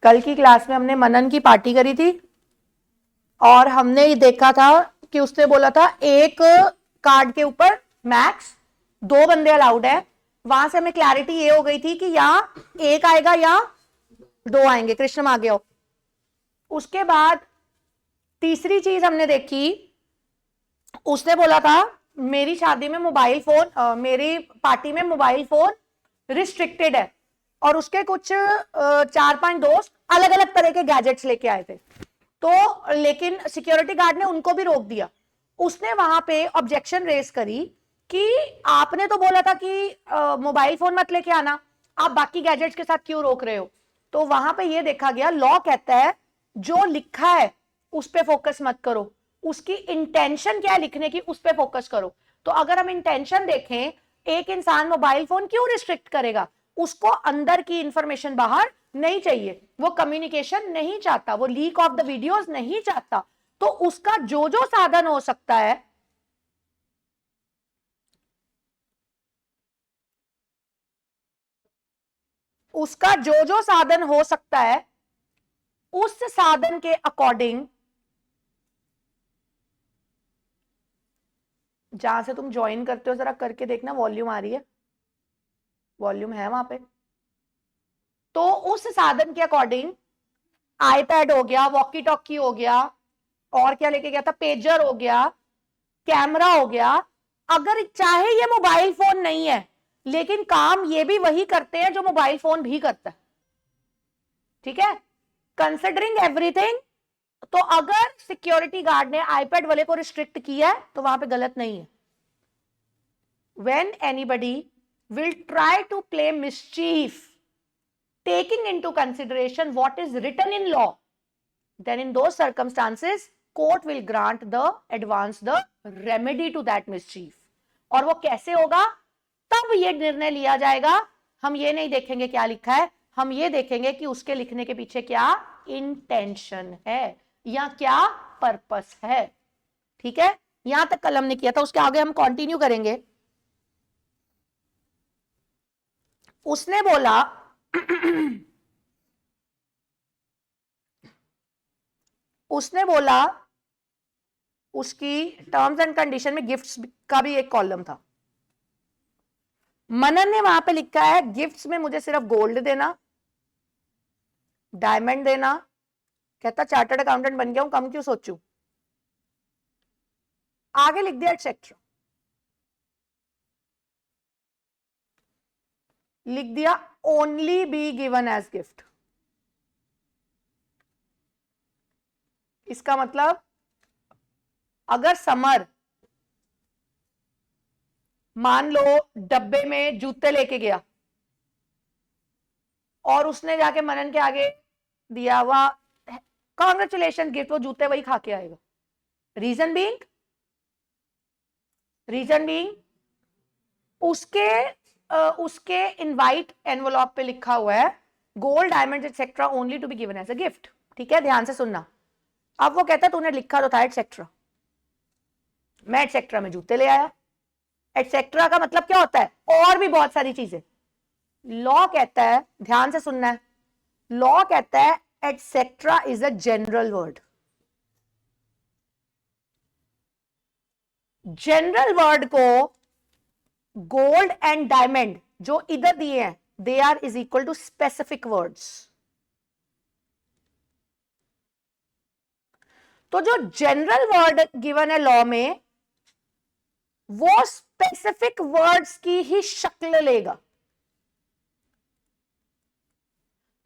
कल की क्लास में हमने मनन की पार्टी करी थी और हमने ये देखा था कि उसने बोला था एक कार्ड के ऊपर मैक्स 2 बंदे अलाउड है। वहां से हमें क्लैरिटी ये हो गई थी कि या एक आएगा या 2 आएंगे। कृष्णम आ गया। उसके बाद तीसरी चीज हमने देखी, उसने बोला था मेरी शादी में मोबाइल फोन, मेरी पार्टी में मोबाइल फोन रिस्ट्रिक्टेड है और उसके कुछ 4-5 दोस्त अलग अलग तरह के गैजेट्स लेके आए थे। तो लेकिन सिक्योरिटी गार्ड ने उनको भी रोक दिया। उसने वहां पे ऑब्जेक्शन रेज करी कि आपने तो बोला था कि मोबाइल फोन मत लेके आना, आप बाकी गैजेट्स के साथ क्यों रोक रहे हो। तो वहां पे ये देखा गया, लॉ कहता है जो लिखा है उस पर फोकस मत करो, उसकी इंटेंशन क्या है लिखने की उस पर फोकस करो। तो अगर हम इंटेंशन देखें, एक इंसान मोबाइल फोन क्यों रिस्ट्रिक्ट करेगा, उसको अंदर की इंफॉर्मेशन बाहर नहीं चाहिए, वो कम्युनिकेशन नहीं चाहता, वो लीक ऑफ द वीडियोस नहीं चाहता। तो उसका जो जो साधन हो सकता है, उसका जो जो साधन हो सकता है उस साधन के अकॉर्डिंग, जहां से तुम ज्वाइन करते हो जरा करके देखना, वॉल्यूम आ रही है, वॉल्यूम है वहां पे। तो उस साधन के अकॉर्डिंग आईपैड हो गया, वॉकी टॉकी हो गया, और क्या लेके गया था, पेजर हो गया, कैमरा हो गया। अगर चाहे ये मोबाइल फोन नहीं है लेकिन काम ये भी वही करते हैं जो मोबाइल फोन भी करता है, ठीक है, कंसिडरिंग एवरीथिंग। तो अगर सिक्योरिटी गार्ड ने आईपैड वाले को रिस्ट्रिक्ट किया है तो वहां पे गलत नहीं है। when anybody will try to play mischief taking into consideration what is written in law, then in those circumstances court will grant the advance the remedy to that mischief। और वो कैसे होगा, तब ये निर्णय लिया जाएगा। हम ये नहीं देखेंगे क्या लिखा है, हम ये देखेंगे कि उसके लिखने के पीछे क्या इंटेंशन है या क्या पर्पस है। ठीक है, यहां तक कल हमने किया था, उसके आगे हम कंटिन्यू करेंगे। उसने बोला उसने बोला उसकी टर्म्स एंड कंडीशन में गिफ्ट्स का भी एक कॉलम था। मनन ने वहां पे लिखा है गिफ्ट्स में मुझे सिर्फ गोल्ड देना, डायमंड देना। कहता चार्टर्ड अकाउंटेंट बन गया हूं, कम क्यों सोचूं। आगे लिख दिया एटसेट्रा, लिख दिया only be given as gift. इसका मतलब अगर समर मान लो डब्बे में जूते लेके गया और उसने जाके मनन के आगे दिया हुआ कांग्रेचुलेशन गिफ्ट, वो जूते वही खा के आएगा। रीजन बीइंग उसके इनवाइट एनवलप पे लिखा हुआ है gold diamond etcetera only to be given as a gift. ठीक है, ध्यान से सुनना। अब वो कहता है तूने लिखा तो था एक्सेट्रा, मैं एक्सेट्रा में जूते ले आया। एक्सेट्रा का मतलब क्या होता है, और भी बहुत सारी चीजें। लॉ कहता है, ध्यान से सुनना है, लॉ कहता है etcetera is a general word. General word को गोल्ड एंड डायमंड जो इधर दिए हैं, they are is equal to specific words. तो जो जनरल वर्ड गिवन है लॉ में, वो स्पेसिफिक वर्ड्स की ही शक्ल लेगा।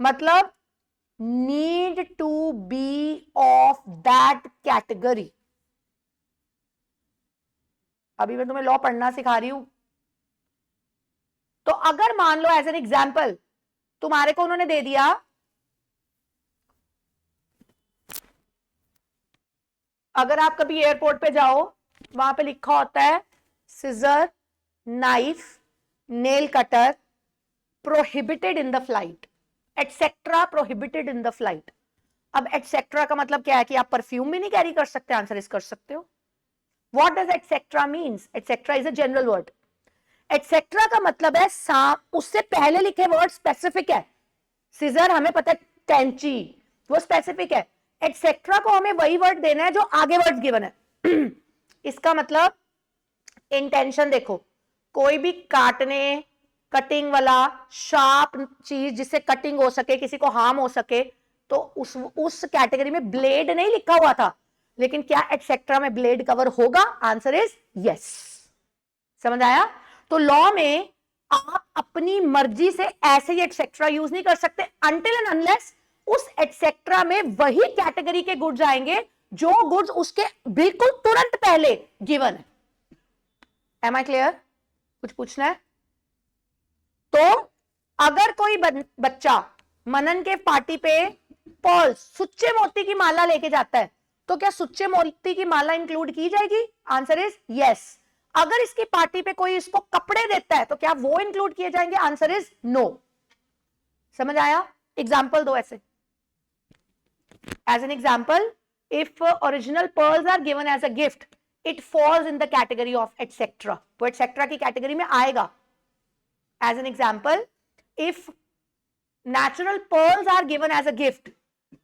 मतलब need to be of that category. अभी मैं तुम्हें लॉ पढ़ना सिखा रही हूं। तो अगर मान लो एज एन एग्जाम्पल तुम्हारे को उन्होंने दे दिया, अगर आप कभी एयरपोर्ट पे जाओ, वहां पे लिखा होता है scissor, knife, nail cutter prohibited in the flight, etcetera prohibited in the flight. अब एटसेट्रा का मतलब क्या है कि आप परफ्यूम भी नहीं कैरी कर सकते, आंसर इस कर सकते हो। What does etcetera means, etcetera is a general word. Etcetera का मतलब है उससे पहले लिखे वर्ड स्पेसिफिक है। सिजर हमें पता है कैंची, वो स्पेसिफिक है। एटसेट्रा को हमें वही वर्ड देना है जो आगे वर्ड गिवन है। इसका मतलब इंटेंशन देखो, कोई भी काटने, कटिंग वाला शार्प चीज जिससे कटिंग हो सके, किसी को हार्म हो सके, तो उस कैटेगरी में ब्लेड नहीं लिखा हुआ था, लेकिन क्या एटसेट्रा में ब्लेड कवर होगा? Answer is yes. समझ आया? तो लॉ में आप अपनी मर्जी से ऐसे ही एटसेट्रा यूज नहीं कर सकते अनटिल एंड अनलेस उस एटसेट्रा में वही कैटेगरी के गुड्स आएंगे जो गुड्स उसके बिल्कुल तुरंत पहले गिवन है। Am I clear? कुछ पूछना है? तो अगर कोई बच्चा मनन के पार्टी पे पर्ल्स, सुच्चे मोती की माला लेके जाता है, तो क्या सुच्चे मोती की माला इंक्लूड की जाएगी? Answer is yes. अगर इसकी पार्टी पे कोई इसको कपड़े देता है तो क्या वो इंक्लूड किए जाएंगे? Answer is no. समझ आया? एग्जाम्पल दो ऐसे। As an example, if original pearls are given as a gift, it falls in the category of etcetera, तो एटसेट्रा की कैटेगरी में आएगा। As an example, if natural pearls are given as a gift,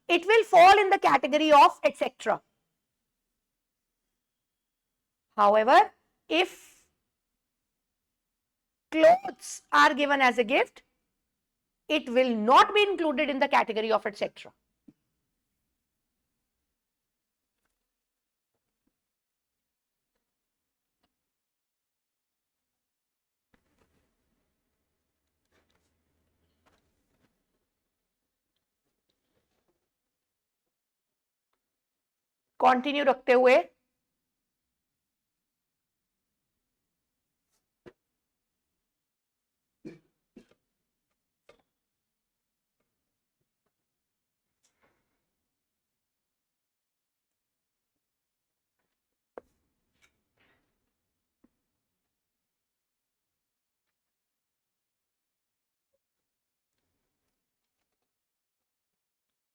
it will fall in the category of etc. However, if clothes are given as a gift, it will not be included in the category of etc. Continue रखते हुए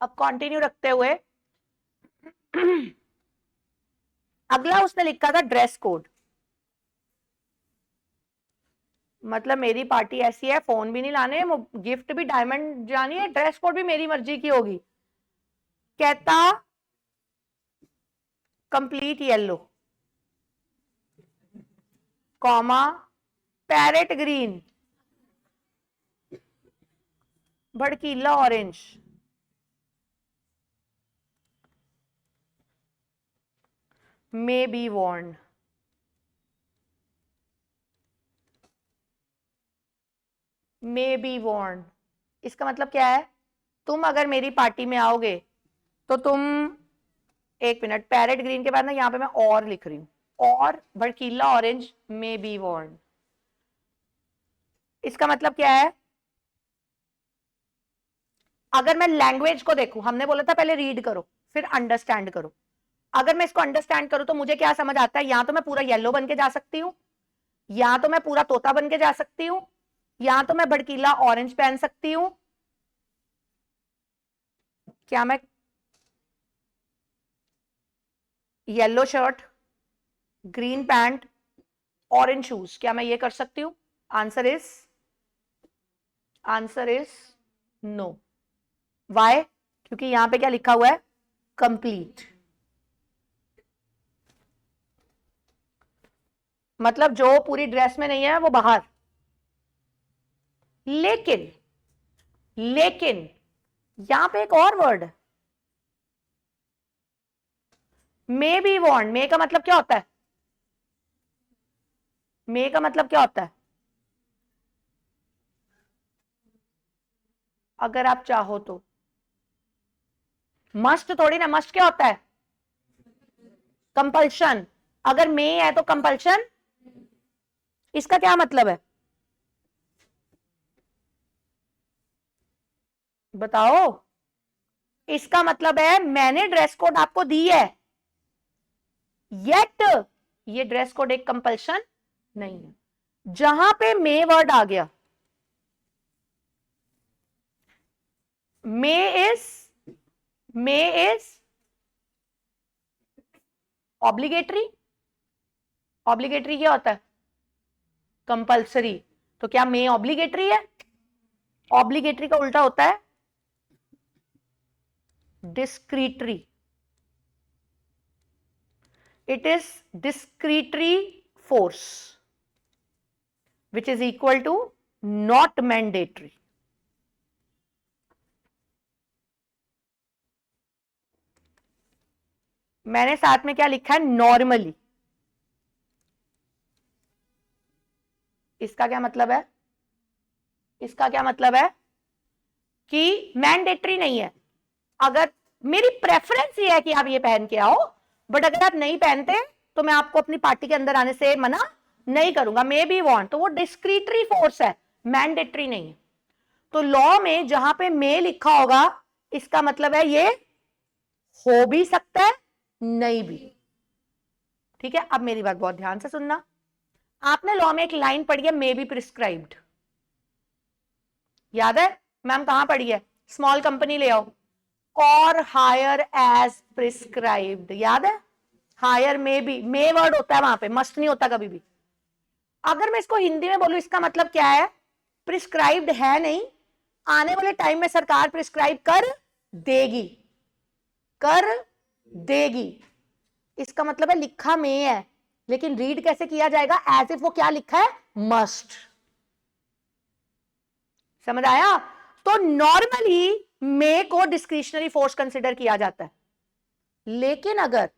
अब continue रखते हुए अगला उसने लिखा था dress code. मतलब मेरी पार्टी ऐसी है, फोन भी नहीं लाने, गिफ्ट भी डायमंड जानी है, ड्रेस कोड भी मेरी मर्जी की होगी। कहता complete yellow, comma parrot green, भड़कीला orange, may be worn। may be worn इसका मतलब क्या है? तुम अगर मेरी पार्टी में आओगे तो तुम, एक मिनट, पैरेट ग्रीन के बाद ना यहां पे मैं और लिख रही हूं, और भड़कीला ऑरेंज may be worn। इसका मतलब क्या है? अगर मैं लैंग्वेज को देखूं, हमने बोला था पहले रीड करो फिर अंडरस्टैंड करो। अगर मैं इसको अंडरस्टैंड करूं तो मुझे क्या समझ आता है? या तो मैं पूरा येलो बन के जा सकती हूं, या तो मैं पूरा तोता बन के जा सकती हूं, या तो मैं भड़कीला ऑरेंज पहन सकती हूं। क्या मैं yellow shirt, green pant, orange shoes, क्या मैं ये कर सकती हूं? Answer is no. वाई? क्योंकि यहां पे क्या लिखा हुआ है? कंप्लीट। मतलब जो पूरी ड्रेस में नहीं है वो बाहर। लेकिन यहां पे एक और वर्ड है, मे बी वॉन्ट। मे का मतलब क्या होता है? मे का मतलब क्या होता है? अगर आप चाहो तो। मस्ट थोड़ी ना, मस्ट क्या होता है? कंपल्शन। अगर मे है तो कंपल्शन। इसका क्या मतलब है? बताओ। इसका मतलब है मैंने ड्रेस कोड आपको दी है, येट ये ड्रेस कोड एक कंपल्शन नहीं है। जहां पे मे वर्ड आ गया, मे इज ऑब्लिगेटरी। ऑब्लिगेटरी क्या होता है? कंपल्सरी। तो क्या मे ऑब्लिगेटरी है? ऑब्लिगेटरी का उल्टा होता है discretory. It is discretory force, which is equal to not mandatory. मैंने साथ में क्या लिखा है? नॉर्मली. इसका क्या मतलब है? इसका क्या मतलब है कि मैंडेटरी नहीं है. अगर मेरी प्रेफरेंस ये है कि आप ये पहन के आओ, बट अगर आप नहीं पहनते तो मैं आपको अपनी पार्टी के अंदर आने से मना नहीं करूंगा. मे बी वांट, तो वो डिस्क्रीटरी फोर्स है, मैंडेटरी नहीं है. तो लॉ में जहां पे मे लिखा होगा, इसका मतलब है ये हो भी सकता है, नहीं भी. ठीक है, अब मेरी बात बहुत ध्यान से सुनना. आपने लॉ में एक लाइन पढ़ी है, मे बी प्रिस्क्राइब्ड. याद है मैम? कहां पढ़ी है? स्मॉल कंपनी ले आओ. और हायर एज प्रिस्क्राइब्ड. याद है? Higher may be, may word होता है वहां पे, मस्ट नहीं होता कभी भी. अगर मैं इसको हिंदी में बोलूं, इसका मतलब क्या है? प्रिस्क्राइब्ड है नहीं, आने वाले टाइम में सरकार प्रिस्क्राइब कर देगी, कर देगी. इसका मतलब है लिखा में है, लेकिन रीड कैसे किया जाएगा? एज इफ वो क्या लिखा है? मस्ट. समझ आया? तो नॉर्मली मे को डिस्क्रिशनरी फोर्स कंसिडर किया जाता है, लेकिन अगर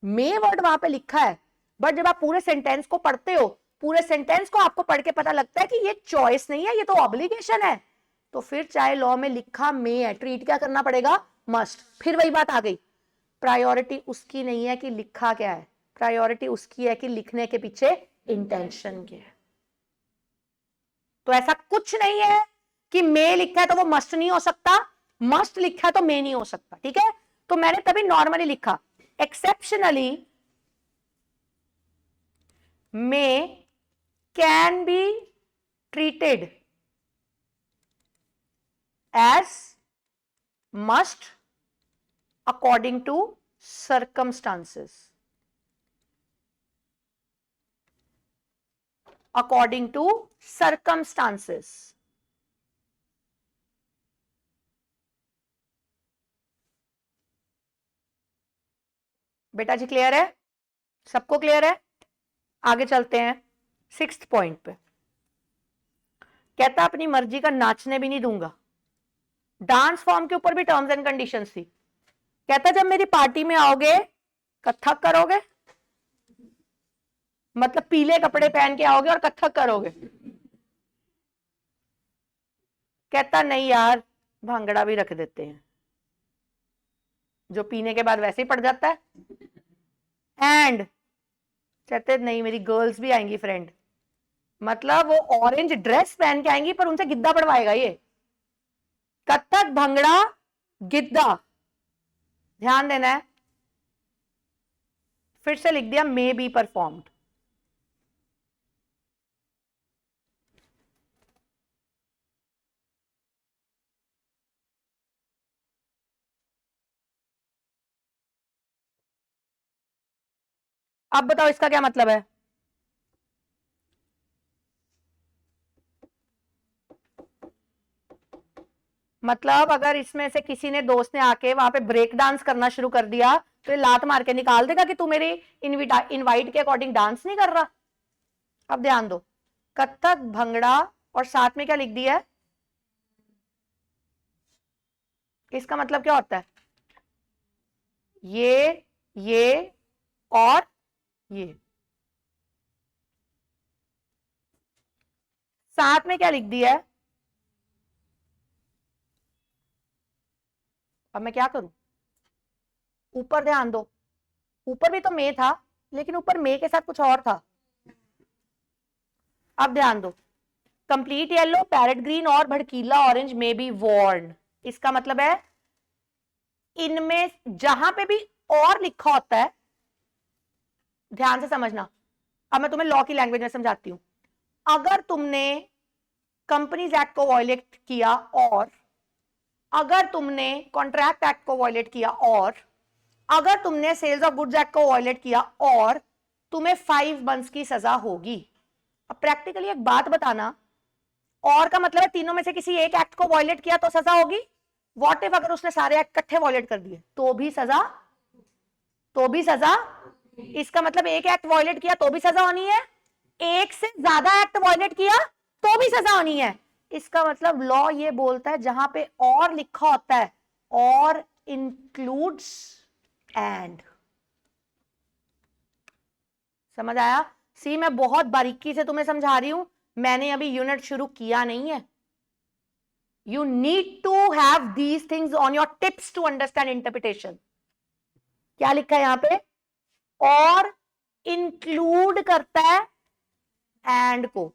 मे वर्ड वहां पे लिखा है, बट जब आप पूरे सेंटेंस को पढ़ते हो, पूरे सेंटेंस को आपको पढ़ के पता लगता है कि ये चॉइस नहीं है, ये तो ऑब्लिगेशन है, तो फिर चाहे लॉ में लिखा मे है, ट्रीट क्या करना पड़ेगा? मस्ट. फिर वही बात आ गई, प्रायोरिटी उसकी नहीं है कि लिखा क्या है, प्रायोरिटी उसकी है कि लिखने के पीछे इंटेंशन क्या है. तो ऐसा कुछ नहीं है कि मे लिखा है तो वो मस्ट नहीं हो सकता, मस्ट लिखा है तो मे नहीं हो सकता. ठीक है, तो मैंने तभी नॉर्मली लिखा. Exceptionally may can be treated as must according to circumstances. According to circumstances. बेटा जी क्लियर है? सबको क्लियर है? आगे चलते हैं 6th पॉइंट पे. कहता अपनी मर्जी का नाचने भी नहीं दूंगा. डांस फॉर्म के ऊपर भी टर्म्स एंड कंडीशंस थी. कहता जब मेरी पार्टी में आओगे कथक करोगे, मतलब पीले कपड़े पहन के आओगे और कथक करोगे. कहता नहीं यार, भांगड़ा भी रख देते हैं, जो पीने के बाद वैसे ही पड़ जाता है. एंड कहते नहीं, मेरी गर्ल्स भी आएंगी फ्रेंड, मतलब वो ऑरेंज ड्रेस पहन के आएंगी, पर उनसे गिद्दा पड़वाएगा ये. कथक, भंगड़ा, गिद्दा, ध्यान देना है. फिर से लिख दिया मे बी परफॉर्म्ड. अब बताओ इसका क्या मतलब है? मतलब अगर इसमें से किसी ने, दोस्त ने आके वहां पे ब्रेक डांस करना शुरू कर दिया, तो ये लात मार के निकाल देगा कि तू मेरे इनवाइट के अकॉर्डिंग डांस नहीं कर रहा. अब ध्यान दो, कथक, भंगड़ा और साथ में क्या लिख दिया है? इसका मतलब क्या होता है? ये और ये. साथ में क्या लिख दिया है? अब मैं क्या करूं? ऊपर ध्यान दो, ऊपर भी तो मे था, लेकिन ऊपर मे के साथ कुछ और था. अब ध्यान दो, कंप्लीट येलो, पैरेट ग्रीन और भड़कीला ऑरेंज मे बी वॉर्न. इसका मतलब है इनमें जहां पे भी और लिखा होता है, ध्यान से समझना. अब मैं तुम्हें लॉ की लैंग्वेज में समझाती हूं. अगर तुमने कंपनीज एक्ट को वायलेट किया, और अगर तुमने कॉन्ट्रैक्ट एक्ट को वायलेट किया, और अगर तुमने सेल्स ऑफ गुड्स एक्ट को वायलेट किया, और तुम्हें 5 मंथ्स की सजा होगी. अब प्रैक्टिकली एक बात बताना, और का मतलब है तीनों में से किसी एक एक्ट को वायलेट किया तो सजा होगी, व्हाट इफ अगर उसने सारे एक्ट इकट्ठे वॉयलेट कर दिए तो भी सजा, तो भी सजा। इसका मतलब एक एक्ट वॉयलेट किया तो भी सजा होनी है, एक से ज्यादा एक्ट वॉयलेट किया तो भी सजा होनी है। इसका मतलब लॉ ये बोलता है जहां पे और लिखा होता है और इंक्लूड्स एंड। समझ आया? सी मैं बहुत बारीकी से तुम्हें समझा रही हूं, मैंने अभी यूनिट शुरू किया नहीं है। You need to have these things on your tips to understand interpretation. क्या लिखा है यहां पे? और इंक्लूड करता है एंड को,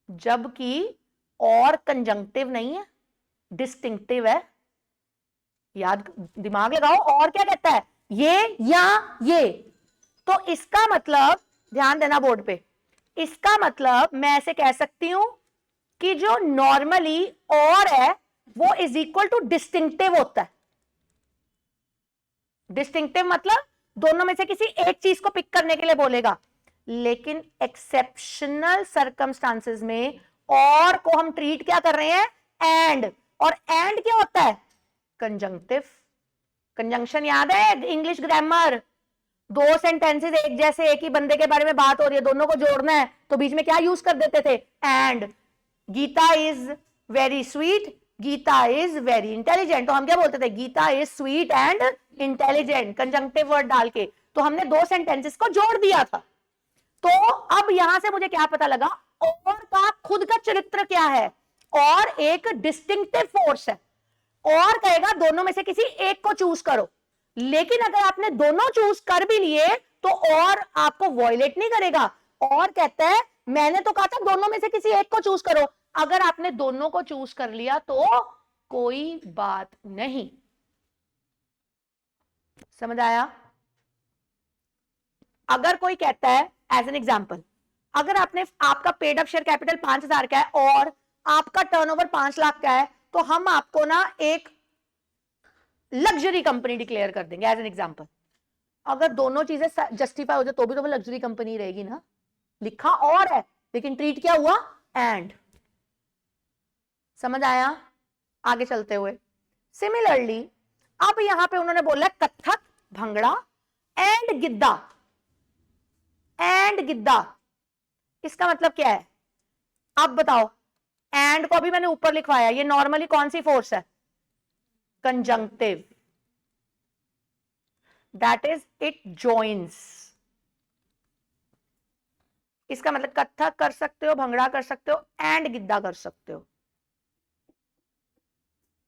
जबकि और कंजंक्टिव नहीं है, डिस्टिंक्टिव है। याद, दिमाग लगाओ, और क्या कहता है? ये या ये। तो इसका मतलब, ध्यान देना बोर्ड पे, इसका मतलब मैं ऐसे कह सकती हूं कि जो नॉर्मली और है वो इज इक्वल टू डिस्टिंक्टिव होता है। डिस्टिंक्टिव मतलब दोनों में से किसी एक चीज को पिक करने के लिए बोलेगा, लेकिन एक्सेप्शनल सर्कमस्टांसेस में और को हम ट्रीट क्या कर रहे हैं? एंड। और एंड क्या होता है? कंजंक्टिव। कंजंक्शन याद है? इंग्लिश ग्रामर, दो सेंटेंसेस एक जैसे, एक ही बंदे के बारे में बात हो रही है, दोनों को जोड़ना है, तो बीच में क्या यूज कर देते थे? And. Geeta is very sweet, Geeta is very intelligent, तो हम क्या बोलते थे? Geeta is sweet and intelligent, conjunctive word डाल के। तो हमने दो सेंटेंसेस को जोड़ दिया था। तो अब यहां से मुझे क्या पता लगा? और का खुद का चरित्र क्या है? और एक डिस्टिंक्टिव फोर्स है। और कहेगा दोनों में से किसी एक को चूज करो, लेकिन अगर आपने दोनों चूज कर भी लिए तो और आपको वॉयलेट नहीं करेगा। और कहता है मैंने तो कहा था दोनों में से किसी एक को चूज करो, अगर आपने दोनों को चूज कर लिया तो कोई बात नहीं। समझ आया? अगर कोई कहता है, एज एन एग्जाम्पल, अगर आपका पेड अप शेयर कैपिटल 5,000 का है और आपका टर्नओवर 5 लाख का है, तो हम आपको ना एक लग्जरी कंपनी डिक्लेयर कर देंगे, एज एन एग्जाम्पल। अगर दोनों चीजें जस्टिफाई हो जाए तो भी तो वो लग्जरी कंपनी रहेगी ना। लिखा और है लेकिन ट्रीट क्या हुआ? एंड। समझ आया? आगे चलते हुए, सिमिलरली अब यहां पे उन्होंने बोला कत्थक, भंगड़ा एंड गिद्दा। एंड गिद्दा, इसका मतलब क्या है? अब बताओ। एंड को अभी मैंने ऊपर लिखवाया, ये नॉर्मली कौन सी फोर्स है? Conjunctive. That is it joins. इसका मतलब कत्थक कर सकते हो, भंगड़ा कर सकते हो, एंड गिद्दा कर सकते हो।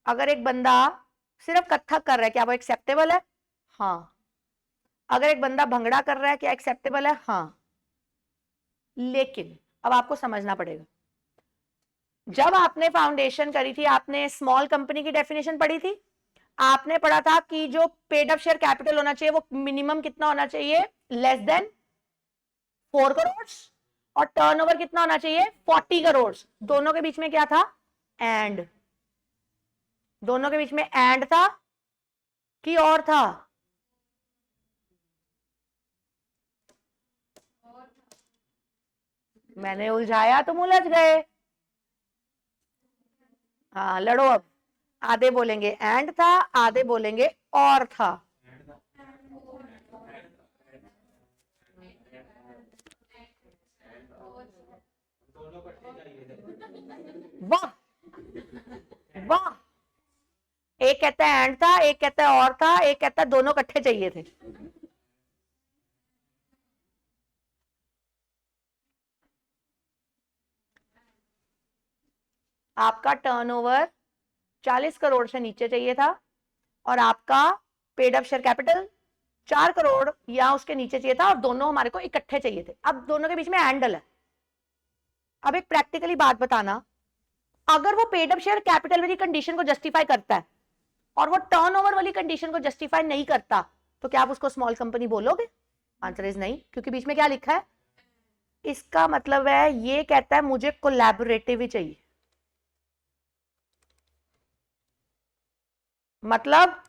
अगर एक बंदा सिर्फ कत्थक कर रहा है, क्या वो एक्सेप्टेबल है? हाँ। अगर एक बंदा भंगड़ा कर रहा है, क्या एक्सेप्टेबल है? हाँ। लेकिन अब आपको समझना पड़ेगा, जब आपने फाउंडेशन करी थी, आपने स्मॉल कंपनी की डेफिनेशन पढ़ी थी। आपने पढ़ा था कि जो पेड अप शेयर कैपिटल होना चाहिए वो मिनिमम कितना होना चाहिए? Less than 4 crore. और टर्नओवर कितना होना चाहिए? 40 करोड़। दोनों के बीच में क्या था? एंड। दोनों के बीच में एंड था कि और था? मैंने उलझाया, तुम उलझ गए। हाँ लड़ो अब। आधे बोलेंगे एंड था, आधे बोलेंगे और था। वाह वाह। एक कहता है एंड था, एक कहता है और था, एक कहता है दोनों इकट्ठे चाहिए थे। आपका टर्नओवर 40 करोड़ से नीचे चाहिए था और आपका paid up share capital 4 crore या उसके नीचे चाहिए था, और दोनों हमारे को इकट्ठे चाहिए थे। अब दोनों के बीच में एंडल है। अब एक प्रैक्टिकली बात बताना, अगर वो पेड अप शेयर कैपिटल वाली कंडीशन को जस्टिफाई करता है और वो टर्नओवर वाली कंडीशन को जस्टिफाई नहीं करता, तो क्या आप उसको स्मॉल कंपनी बोलोगे? आंसर इज नहीं, क्योंकि बीच में क्या लिखा है? इसका मतलब है ये कहता है मुझे कोलैबोरेटिव ही चाहिए। मतलब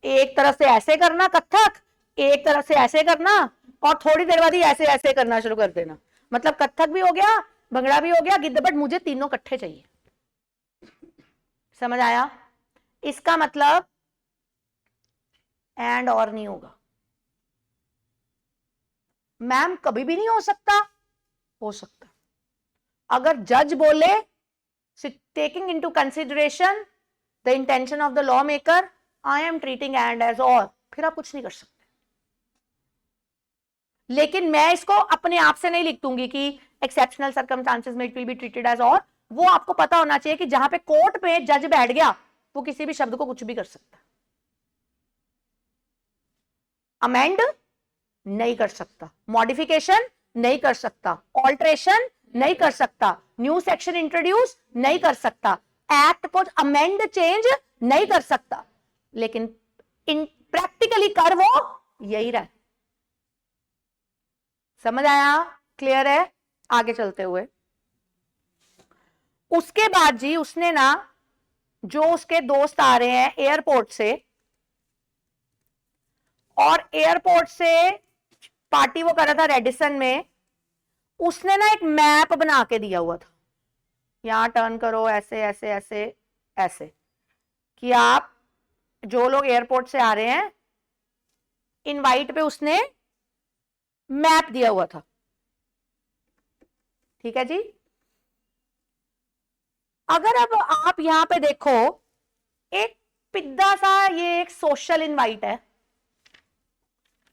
एक तरफ से ऐसे करना कत्थक, एक तरफ से ऐसे करना, और थोड़ी देर बाद ही ऐसे ऐसे करना शुरू कर देना। मतलब कत्थक भी हो गया, भंगड़ा भी हो गया, गिद्ध, बट मुझे तीनों इकट्ठे चाहिए। समझ आया? इसका मतलब एंड और नहीं होगा। मैम कभी भी नहीं हो सकता, हो सकता। अगर जज बोले taking into consideration the intention of the law maker, I am treating and as or, फिर आप कुछ नहीं कर सकते। लेकिन मैं इसको अपने आप से नहीं लिख दूंगी कि एक्सेप्शनल सर्कमस्टांसेस में it will be treated as or. वो आपको पता होना चाहिए कि जहां पे कोर्ट में जज बैठ गया वो किसी भी शब्द को कुछ भी कर सकता है। अमेंड नहीं कर सकता, मॉडिफिकेशन नहीं कर सकता, ऑल्ट्रेशन नहीं कर सकता, न्यू सेक्शन इंट्रोड्यूस नहीं कर सकता, एक्ट को अमेंड चेंज नहीं कर सकता, लेकिन इन प्रैक्टिकली कर वो यही रहा। समझ आया? क्लियर है? आगे चलते हुए उसके बाद जी उसने ना, जो उसके दोस्त आ रहे हैं एयरपोर्ट से, और एयरपोर्ट से पार्टी वो कर रहा था रेडिसन में, उसने ना एक मैप बना के दिया हुआ था, यहां टर्न करो ऐसे ऐसे ऐसे ऐसे, कि आप जो लोग एयरपोर्ट से आ रहे हैं, इनवाइट पे उसने मैप दिया हुआ था। ठीक है जी। अगर अब आप यहां पे देखो, एक पिद्दा सा ये एक सोशल इनवाइट है,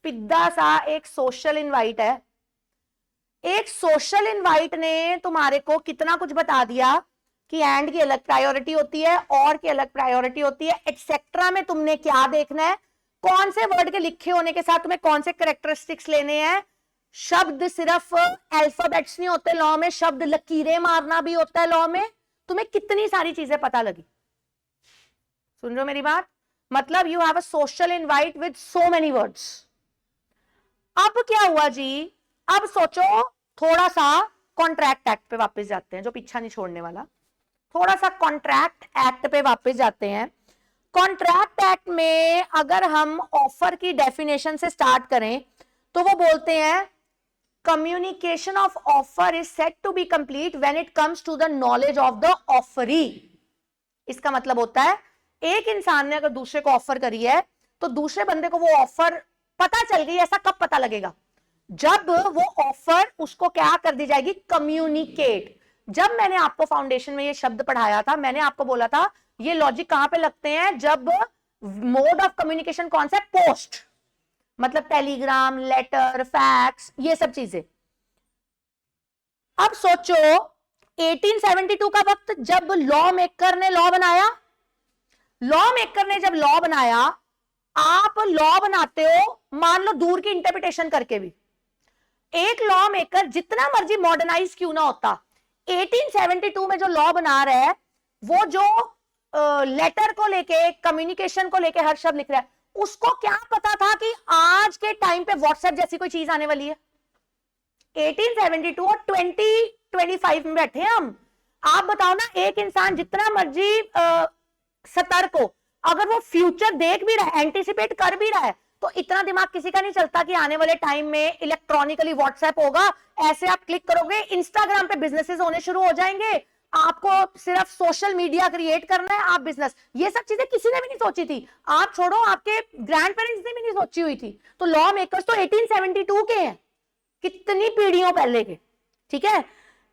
पिद्दा सा एक सोशल इनवाइट है। एक सोशल इनवाइट ने तुम्हारे को कितना कुछ बता दिया कि एंड की अलग प्रायोरिटी होती है, और की अलग प्रायोरिटी होती है, एक्सेट्रा में तुमने क्या देखना है, कौन से वर्ड के लिखे होने के साथ तुम्हें कौन से कैरेक्टरिस्टिक्स लेने हैं। शब्द सिर्फ अल्फाबेट्स नहीं होते लॉ में, शब्द लकीरें मारना भी होता है लॉ में। तुम्हें कितनी सारी चीजें पता लगी। सुन रहे हो मेरी बात? मतलब you have a social invite with so many words. अब क्या हुआ जी, अब सोचो, थोड़ा सा कॉन्ट्रैक्ट एक्ट पे वापस जाते हैं, जो पीछा नहीं छोड़ने वाला। थोड़ा सा कॉन्ट्रैक्ट एक्ट पे वापस जाते हैं। कॉन्ट्रैक्ट एक्ट में अगर हम ऑफर की डेफिनेशन से स्टार्ट करें तो वो बोलते हैं communication of offer is said to be complete when it comes to the knowledge of the offeree। इसका मतलब होता है एक इंसान ने अगर दूसरे को ऑफर करी है तो दूसरे बंदे को वो ऑफर पता चल गई। ऐसा कब पता लगेगा? जब वो ऑफर उसको क्या कर दी जाएगी, कम्युनिकेट। जब मैंने आपको फाउंडेशन में ये शब्द पढ़ाया था, मैंने आपको बोला था ये लॉजिक कहां पे लगते हैं, जब मोड ऑफ कम्युनिकेशन कौन सा है, पोस्ट, मतलब टेलीग्राम, लेटर, फैक्स, ये सब चीजें। अब सोचो 1872 का वक्त, जब लॉ मेकर ने लॉ बनाया, लॉ मेकर ने जब लॉ बनाया, आप लॉ बनाते हो मान लो दूर की इंटरप्रिटेशन करके भी, एक लॉ मेकर जितना मर्जी मॉडर्नाइज क्यों ना होता, 1872 में जो लॉ बना रहा है, वो जो लेटर को लेके, कम्युनिकेशन को लेके हर शब्द लिख रहा है, उसको क्या पता था कि आज के टाइम पे व्हाट्सएप जैसी कोई चीज आने वाली है। 1872 और 2025 में बैठे हम। आप बताओ ना, एक इंसान जितना मर्जी सतर्क हो, अगर वो फ्यूचर देख भी रहा है, एंटिसिपेट कर भी रहा है, तो इतना दिमाग किसी का नहीं चलता कि आने वाले टाइम में इलेक्ट्रॉनिकली व्हाट्सएप होगा, ऐसे आप क्लिक करोगे इंस्टाग्राम पे बिजनेसेस होने शुरू हो जाएंगे, आपको सिर्फ सोशल मीडिया क्रिएट करना है, आप बिजनेस। ये सब चीजें किसी ने भी नहीं सोची थी। आप छोड़ो, आपके ग्रैंड पेरेंट्स ने भी नहीं सोची हुई थी। तो लॉ मेकर्स तो 1872 के हैं, कितनी पीढ़ियों पहले के। ठीक है,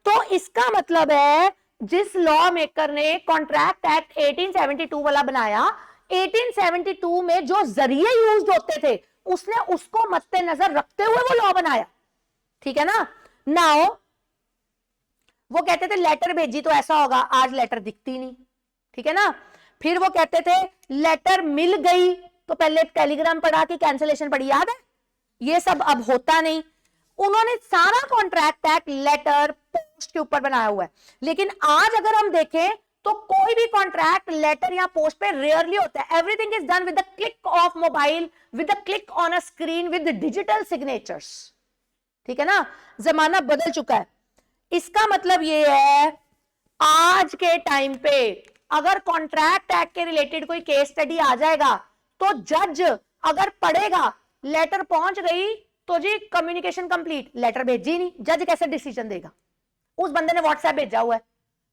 तो इसका मतलब है जिस लॉ मेकर ने कॉन्ट्रैक्ट एक्ट 1872 वाला बनाया, 1872 में जो जरिए यूज होते थे उसने उसको मद्देनजर रखते हुए वो लॉ बनाया। ठीक है ना। नाउ वो कहते थे लेटर भेजी तो ऐसा होगा, आज लेटर दिखती नहीं। ठीक है ना। फिर वो कहते थे लेटर मिल गई तो पहले टेलीग्राम पढ़ा कि कैंसिलेशन पड़ी, याद है? ये सब अब होता नहीं। उन्होंने सारा कॉन्ट्रैक्ट एक्ट लेटर पोस्ट के ऊपर बनाया हुआ है। लेकिन आज अगर हम देखें तो कोई भी कॉन्ट्रैक्ट लेटर या पोस्ट पे रेयरली होता है। Everything is done with the click of mobile, with the click on a screen, with digital signatures. ठीक है ना, जमाना बदल चुका है। इसका मतलब ये है आज के टाइम पे अगर कॉन्ट्रैक्ट एक्ट के रिलेटेड कोई केस स्टडी आ जाएगा तो जज अगर पढ़ेगा लेटर पहुंच गई तो जी कम्युनिकेशन कंप्लीट, लेटर भेजी नहीं, जज कैसे डिसीजन देगा? उस बंदे ने व्हाट्सएप भेजा हुआ है।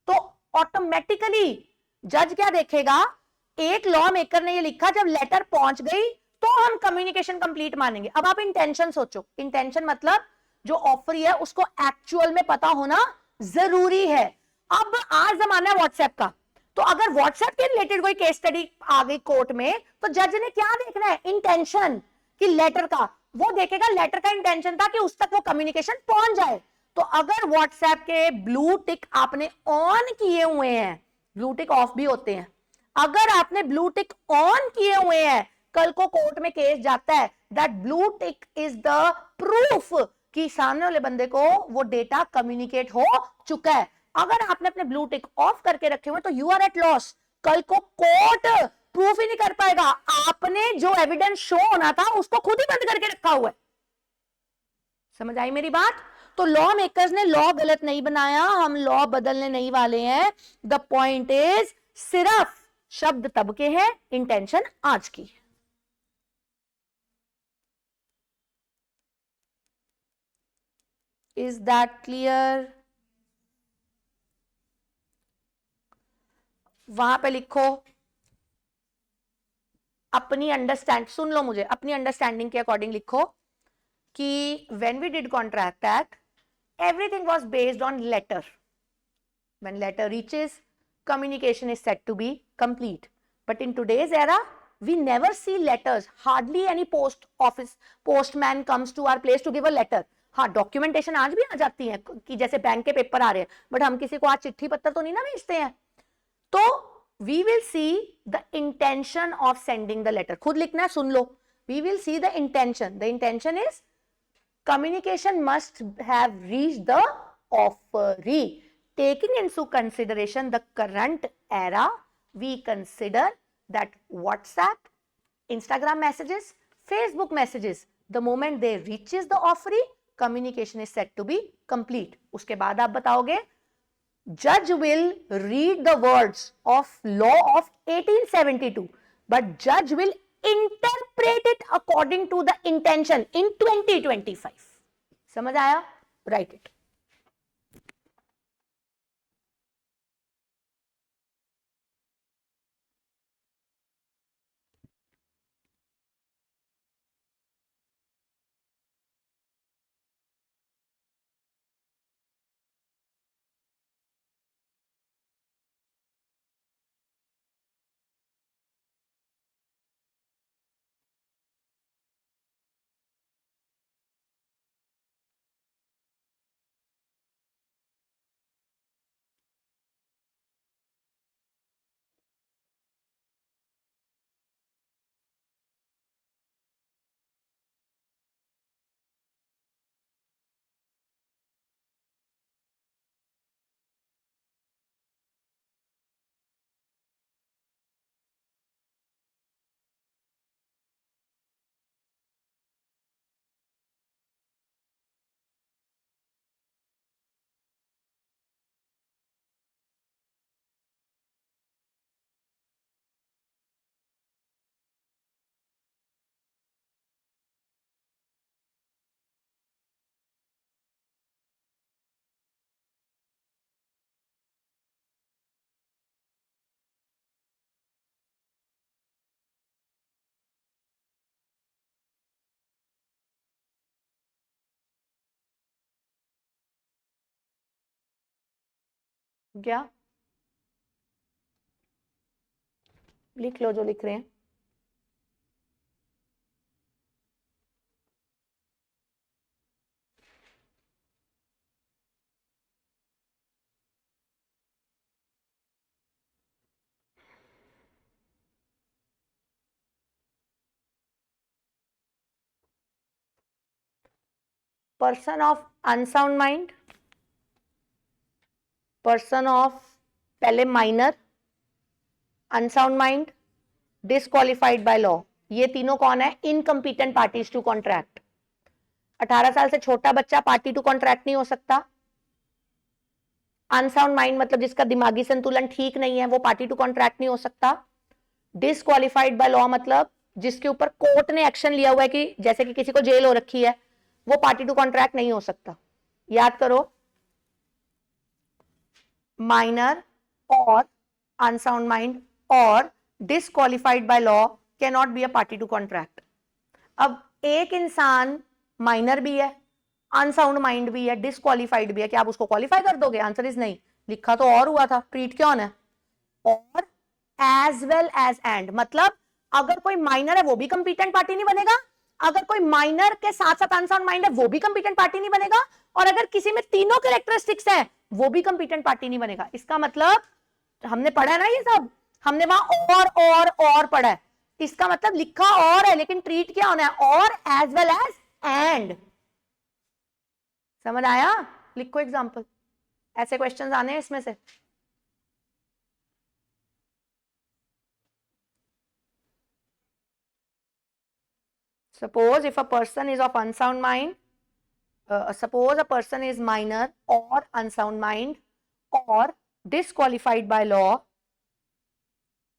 तो ऑटोमेटिकली जज क्या देखेगा एक लॉ मेकर ने ये लिखा, जब लेटर पहुंच गई तो हम कम्युनिकेशन कंप्लीट मानेंगे। अब आप इंटेंशन सोचो, इंटेंशन मतलब जो ऑफर है उसको एक्चुअल में पता होना जरूरी है। अब आज जमाना है व्हाट्सएप का, तो अगर व्हाट्सएप के रिलेटेड कोई केस स्टडी आ गई कोर्ट में, तो जज ने क्या देखना है, इंटेंशन कि लेटर का, वो देखेगा लेटर का इंटेंशन था कि उस तक वो कम्युनिकेशन पहुंच जाए। तो अगर व्हाट्सएप के ब्लू टिक आपने ऑन किए हुए हैं, ब्लू टिक ऑफ भी होते हैं, अगर आपने ब्लू टिक ऑन किए हुए हैं, कल को कोर्ट में केस जाता है that blue tick is the proof कि सामने वाले बंदे को वो डेटा कम्युनिकेट हो चुका है। अगर आपने अपने ब्लू टिक ऑफ करके रखे हुए तो यू आर एट लॉस। कल को कोर्ट प्रूफ ही नहीं कर पाएगा, आपने जो एविडेंस शो होना था उसको खुद ही बंद करके रखा हुआ है। समझ आई मेरी बात? तो लॉ मेकर्स ने लॉ गलत नहीं बनाया, हम लॉ बदलने नहीं वाले हैं। द पॉइंट इज सिर्फ शब्द तब के हैं, इंटेंशन आज की। Is that clear? वहां पे लिखो अपनी अंडरस्टैंड, सुन लो मुझे, अपनी अंडरस्टैंडिंग के अकॉर्डिंग लिखो कि when we did contract act everything was based on letter. When letter reaches, communication is said to be complete. But in today's era, we never see letters. Hardly any postman comes to our place to give a letter. हाँ, documentation आज भी आ जाती है कि जैसे bank के paper आ रहे हैं, बट हम किसी को आज चिट्ठी पत्र तो नहीं ना भेजते हैं। तो we will see the intention of sending the letter. खुद लिखना है, सुन लो। We will see the intention. The intention is communication must have reached the offeree. Taking into consideration the current era, we consider that WhatsApp, Instagram messages, Facebook messages, the moment they reaches the offeree, communication is said to be complete. उसके बाद आप बताओगे, judge will read the words of law of 1872, but judge will interpret it according to the intention in 2025. समझ आया? Write it. क्या लिख लो जो लिख रहे हैं। Person of unsound mind, person of पहले minor, unsound mind, disqualified by law, ये तीनों कौन है? Incompetent parties to contract. 18 साल से छोटा बच्चा पार्टी टू कॉन्ट्रैक्ट नहीं हो सकता। अनसाउंड माइंड मतलब जिसका दिमागी संतुलन ठीक नहीं है, वो पार्टी टू कॉन्ट्रैक्ट नहीं हो सकता। डिसक्वालिफाइड बाय लॉ मतलब जिसके ऊपर कोर्ट ने एक्शन लिया हुआ है कि जैसे कि किसी को जेल हो रखी है, वो पार्टी टू कॉन्ट्रैक्ट नहीं हो सकता। याद करो, माइनर और अनसाउंड माइंड और disqualified by law cannot be a party to contract. अब एक इंसान माइनर भी है, अनसाउंड माइंड भी है, डिसक्वालिफाइड भी है, क्या आप उसको क्वालिफाई कर दोगे? आंसर इज नहीं. लिखा तो और हुआ था, ट्रीट क्या होना है? और एज वेल एज एंड. मतलब अगर कोई माइनर है वो भी कंपीटेंट पार्टी नहीं बनेगा, अगर कोई माइनर के साथ साथ अनसाउंड माइंड है वो भी कंपीटेंट पार्टी नहीं बनेगा, और अगर किसी में तीनों कैरेक्टरिस्टिक्स हैं वो भी कंपीटेंट पार्टी नहीं बनेगा. इसका मतलब हमने पढ़ा है ना ये सब, हमने वहां और पढ़ा है. इसका मतलब लिखा और है लेकिन ट्रीट क्या होना है? और एज वेल एज एंड. समझ आया? लिखो एग्जांपल. ऐसे क्वेश्चंस आने हैं इसमें से. Suppose if a person is of unsound mind, suppose a person is minor or unsound mind or disqualified by law,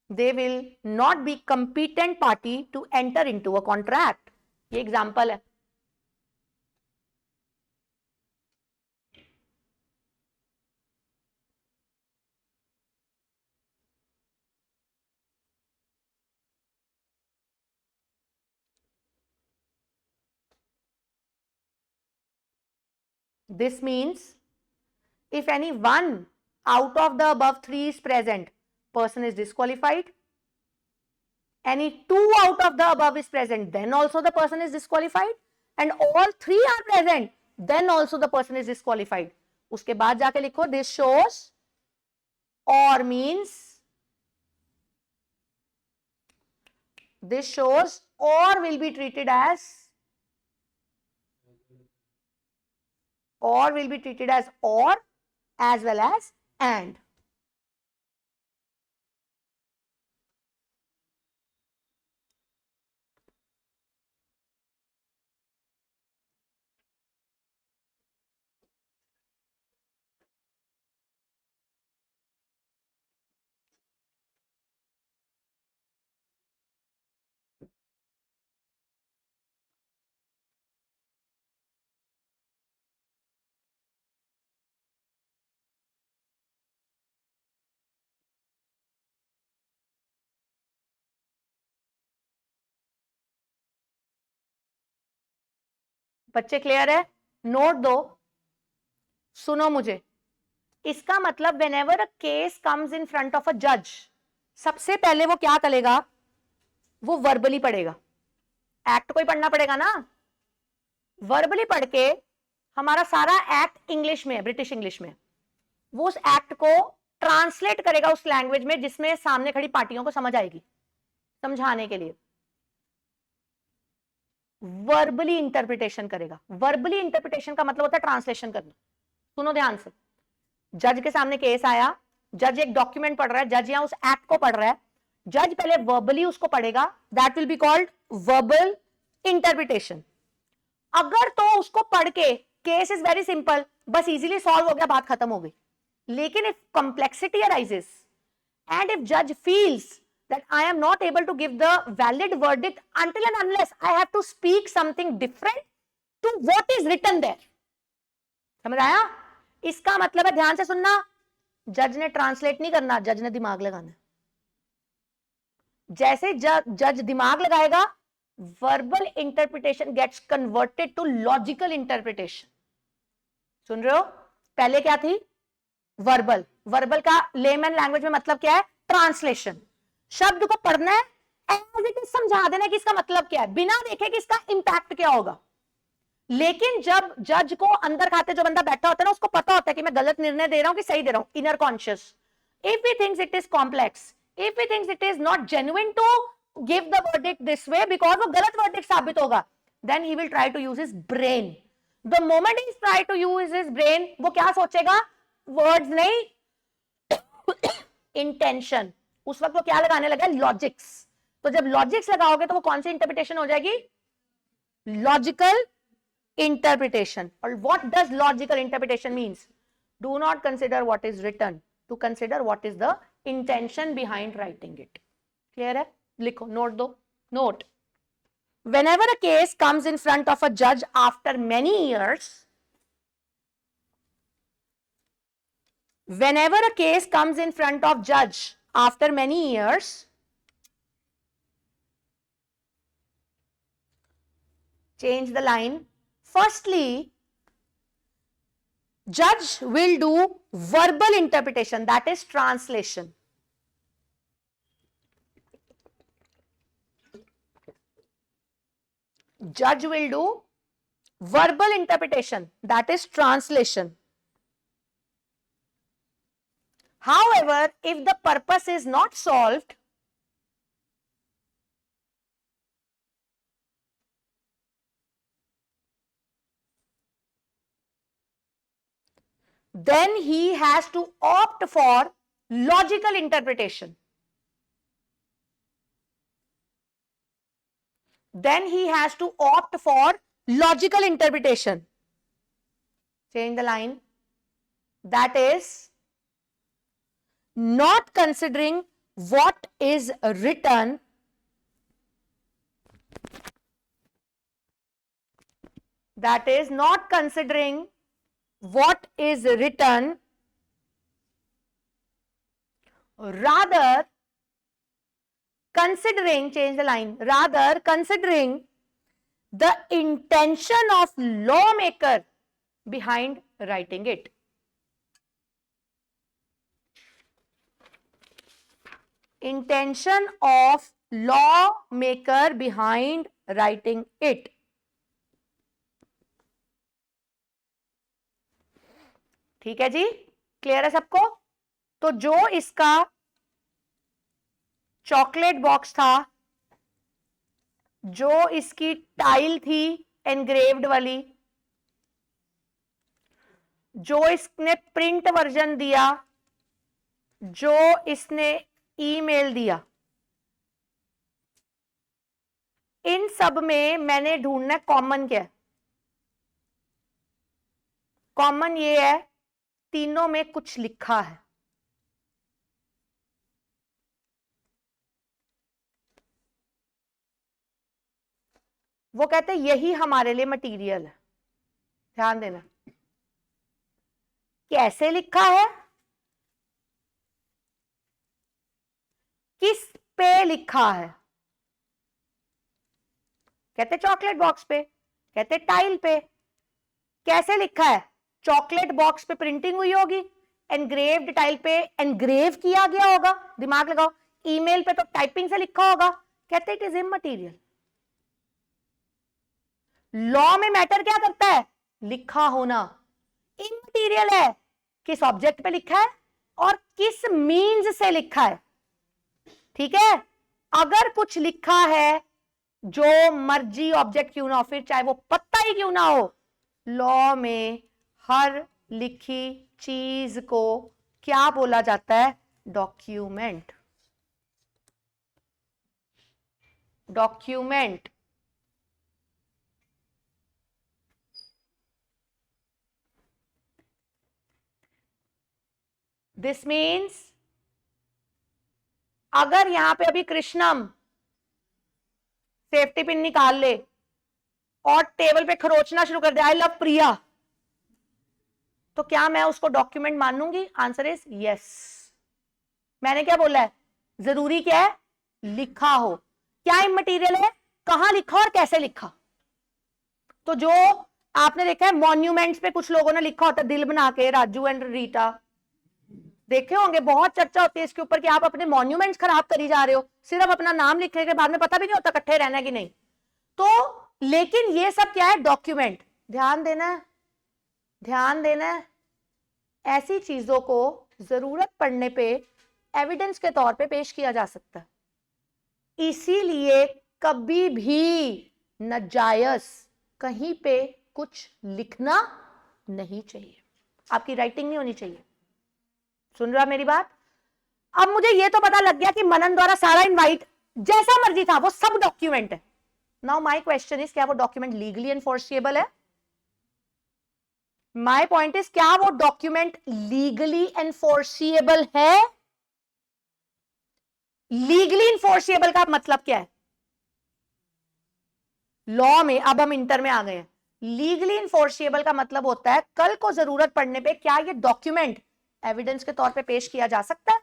they will not be competent party to enter into a contract. ये example है. This means if any one out of the above three is present, person is disqualified. Any two out of the above is present, then also the person is disqualified. And all three are present, then also the person is disqualified. उसके बाद जाके लिखो this shows or means, this shows or will be treated as, or will be treated as or as well as and. बच्चे clear है? Note दो, सुनो मुझे. इसका मतलब whenever a case comes in front of a जज, सबसे पहले वो क्या करेगा? वो वर्बली पढ़ेगा. एक्ट को ही पढ़ना पड़ेगा ना. वर्बली पढ़ के, हमारा सारा एक्ट इंग्लिश में है, ब्रिटिश इंग्लिश में. वो उस एक्ट को ट्रांसलेट करेगा उस लैंग्वेज में जिसमें सामने खड़ी पार्टियों को समझ आएगी, समझाने के लिए. वर्बली इंटरप्रिटेशन करेगा. वर्बली इंटरप्रिटेशन का मतलब होता है ट्रांसलेशन करना. सुनो ध्यान से. जज के सामने केस आया, जज एक डॉक्यूमेंट पढ़ रहा है, जज यहां उस एक्ट को पढ़ रहा है. जज पहले वर्बली उसको पढ़ेगा, that will be called verbal interpretation. अगर तो उसको पढ़ के केस इज वेरी सिंपल, बस इजीली सॉल्व हो गया, बात खत्म हो गई. लेकिन if complexity arises and if जज feels that I am not able to give the valid verdict until and unless I have to speak something different to what is written there. समझ आया? इसका मतलब है, ध्यान से सुनना, जज ने ट्रांसलेट नहीं करना, जज ने दिमाग लगाना. जैसे जज दिमाग लगाएगा, verbal interpretation gets converted to logical interpretation. सुन रहे हो? पहले क्या थी? वर्बल. वर्बल का लेमन लैंग्वेज में मतलब क्या है? ट्रांसलेशन. शब्द को पढ़ना है, एज इट इज समझा देना कि इसका मतलब क्या है, बिना देखे कि इसका इंपैक्ट क्या होगा. लेकिन जब जज को अंदर खाते जो बंदा बैठा होता है ना, उसको पता होता है कि मैं गलत निर्णय दे रहा हूं कि सही दे रहा हूं. Inner conscious. If we thinks it is complex, if we thinks it is not genuine to give the verdict this way, because वो गलत वर्डिक्ट साबित होगा, then he will try to use his brain. The moment he try to use his brain, वो क्या सोचेगा? Words नहीं, intention. उस वक्त वो क्या लगाने लगा? लॉजिक्स. तो जब लॉजिक्स लगाओगे तो वो कौन सी इंटरप्रिटेशन हो जाएगी? Logical interpretation. और what does logical interpretation means? Do not consider what is written, to consider what is the intention behind writing it. Clear है? लिखो, नोट दो. Note. Whenever a case comes in front of a judge after many years, whenever a case comes in front of judge after many years, change the line. Firstly, judge will do verbal interpretation, that is translation. Judge will do verbal interpretation, that is translation. However, if the purpose is not solved, then he has to opt for logical interpretation. Then he has to opt for logical interpretation. Change the line. That is not considering what is written, that is not considering what is written, rather considering, change the line, rather considering the intention of lawmaker behind writing it. Intention of lawmaker behind writing it. ठीक है जी, clear है सबको? तो जो इसका chocolate box था, जो इसकी टाइल थी एनग्रेव्ड वाली, जो इसने प्रिंट वर्जन दिया, जो इसने ईमेल दिया, इन सब में मैंने ढूंढना कॉमन क्या है? कॉमन ये है, तीनों में कुछ लिखा है. वो कहते हैं यही हमारे लिए मटेरियल है. ध्यान देना, कैसे लिखा है, किस पे लिखा है. कहते चॉकलेट बॉक्स पे, कहते टाइल पे. कैसे लिखा है? चॉकलेट बॉक्स पे प्रिंटिंग हुई होगी, एनग्रेव्ड टाइल पे एनग्रेव किया गया होगा, दिमाग लगाओ. ईमेल पे तो टाइपिंग से लिखा होगा. कहते इट इज इमटेरियल. लॉ में मैटर क्या करता है? लिखा होना. इमटेरियल है किस ऑब्जेक्ट पे लिखा है और किस मीन्स से लिखा है. ठीक है, अगर कुछ लिखा है जो मर्जी ऑब्जेक्ट क्यों ना हो, फिर चाहे वो पत्ता ही क्यों ना हो, लॉ में हर लिखी चीज को क्या बोला जाता है? डॉक्यूमेंट. डॉक्यूमेंट. दिस मीन्स अगर यहां पे अभी कृष्णम सेफ्टी पिन निकाल ले और टेबल पे खरोचना शुरू कर दे, आई लव प्रिया, तो क्या मैं उसको डॉक्यूमेंट मानूंगी? Answer is yes. मैंने क्या बोला है? जरूरी क्या है? लिखा हो. क्या इमटेरियल है? कहां लिखा और कैसे लिखा. तो जो आपने देखा है मॉन्यूमेंट्स पे कुछ लोगों ने लिखा होता है दिल बना के, राजू एंड रीटा, देखे होंगे, बहुत चर्चा होती है इसके ऊपर कि आप अपने मॉन्यूमेंट्स खराब करी जा रहे हो, सिर्फ अपना नाम लिखने के बाद में पता भी नहीं होता इकट्ठे रहना है कि नहीं. तो लेकिन ये सब क्या है? डॉक्यूमेंट. ध्यान देना है, ध्यान देना है. ऐसी चीजों को जरूरत पड़ने पे एविडेंस के तौर पे पेश किया जा सकता है. इसीलिए कभी भी नाजायज कहीं पे कुछ लिखना नहीं चाहिए. आपकी राइटिंग नहीं होनी चाहिए. सुन रहा मेरी बात? अब मुझे ये तो पता लग गया कि मनन द्वारा सारा इनवाइट जैसा मर्जी था वो सब डॉक्यूमेंट है. नाउ माय क्वेश्चन इज, क्या वो डॉक्यूमेंट लीगली एनफोर्सिएबल है? माय पॉइंट इज, क्या वो डॉक्यूमेंट लीगली एनफोर्सिएबल है? लीगली एनफोर्सिएबल का मतलब क्या है? लॉ में अब हम इंटर में आ गए हैं. लीगली एनफोर्सिएबल का मतलब होता है कल को जरूरत पड़ने पे क्या ये डॉक्यूमेंट एविडेंस के तौर पे पेश किया जा सकता है.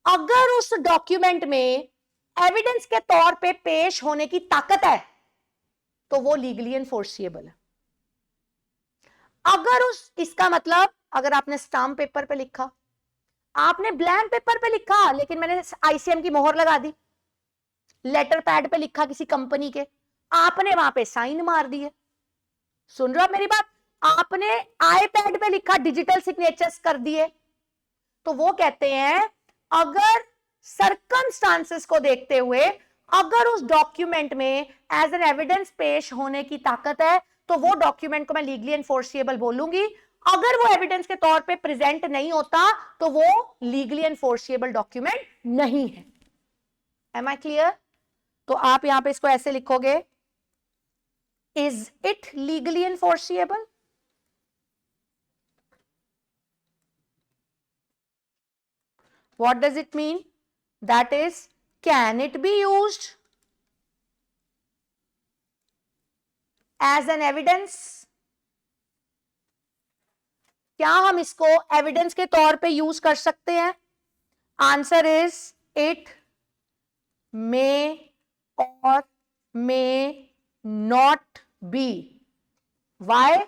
अगर उस डॉक्यूमेंट में एविडेंस के तौर पे पेश होने की ताकत है तो वो लीगली एनफोर्सिएबल है। अगर इसका मतलब अगर आपने स्टाम्प पेपर पे लिखा, आपने ब्लैंक पेपर पे लिखा लेकिन मैंने आईसीएम की मोहर लगा दी, लेटर पैड पे लिखा किसी कंपनी के, आपने वहां पे साइन मार दिए, सुन रहे हो आप मेरी बात, आपने आईपैड पे लिखा, डिजिटल सिग्नेचर्स कर दिए, तो वो कहते हैं अगर सर्कमस्टांसेस को देखते हुए अगर उस डॉक्यूमेंट में एज एन एविडेंस पेश होने की ताकत है तो वो डॉक्यूमेंट को मैं लीगली एनफोर्सिएबल बोलूंगी। अगर वो एविडेंस के तौर पे प्रेजेंट नहीं होता तो वो लीगली एनफोर्सिएबल डॉक्यूमेंट नहीं है। Am I clear? तो आप यहां पे इसको ऐसे लिखोगे, is it legally enforceable? What does it mean? That is, can it be used as an evidence? क्या हम इसको एविडेंस के तौर पे यूज कर सकते हैं? आंसर इज इट मे और may not be. Why?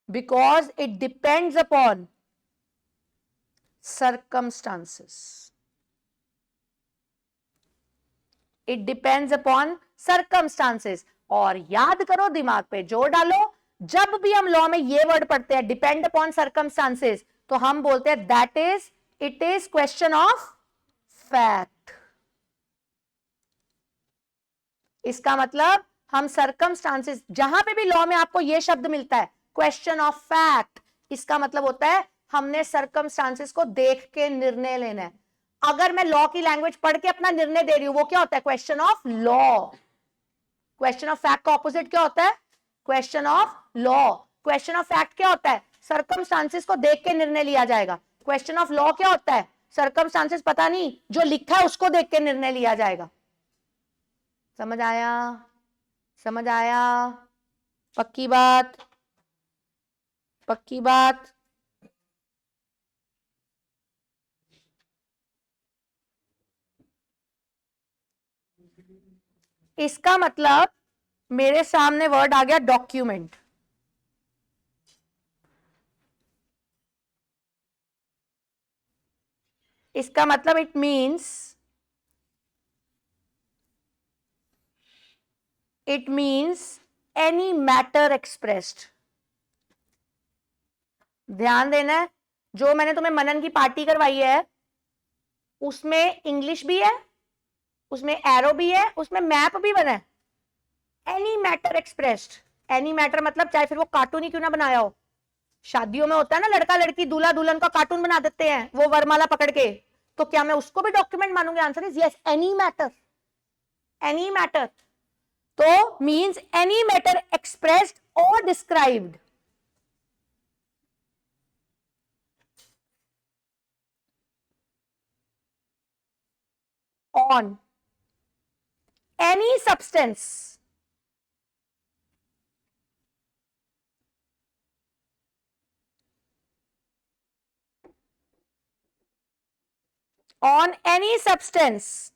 Because it depends upon circumstances. It depends upon circumstances. और याद करो, दिमाग पे जोर डालो, जब भी हम लॉ में ये वर्ड पढ़ते हैं डिपेंड अपॉन सर्कमस्टांसेस, तो हम बोलते हैं that is, it is question of fact. इसका मतलब हम सर्कमस्टांसेस, जहां पे भी लॉ में आपको ये शब्द मिलता है क्वेश्चन ऑफ फैक्ट, इसका मतलब होता है हमने सर्कमस्टांसेस को देख के निर्णय लेना है। अगर मैं लॉ की लैंग्वेज पढ़ के अपना निर्णय दे रही हूं, वो क्या होता है? Question of law. Question of fact का ऑपोजिट क्या होता है? Question of law. Question of fact क्या होता है? सर्कमस्टांसेस को देख के निर्णय लिया जाएगा। क्वेश्चन ऑफ लॉ क्या होता है? सर्कमस्टांसेस पता नहीं, जो लिखा है उसको देख के निर्णय लिया जाएगा। समझ आया? समझ आया? पक्की बात? पक्की बात? इसका मतलब मेरे सामने वर्ड आ गया डॉक्यूमेंट। इसका मतलब it means any matter expressed. ध्यान देना है, जो मैंने तुम्हें मनन की पार्टी करवाई है उसमें इंग्लिश भी है, उसमें एरो भी है, उसमें मैप भी बना है। Any matter expressed, any matter मतलब चाहे फिर वो कार्टून ही क्यों ना बनाया हो, शादियों में होता है ना लड़का लड़की दूल्हा दुल्हन का कार्टून बना देते हैं वो वरमाला पकड़ के, तो क्या मैं उसको भी डॉक्यूमेंट मानूंगी? Answer is yes, any matter. Any matter तो मींस एनी मैटर एक्सप्रेस्ड और described on any substance on any substance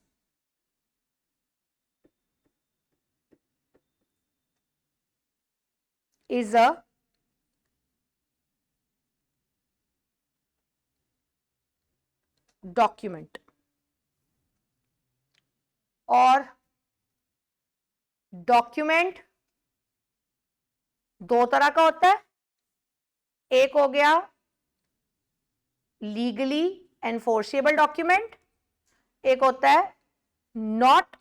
is a document। और डॉक्यूमेंट दो तरह का होता है, एक हो गया लीगली एनफोर्सिएबल डॉक्यूमेंट, एक होता है नॉट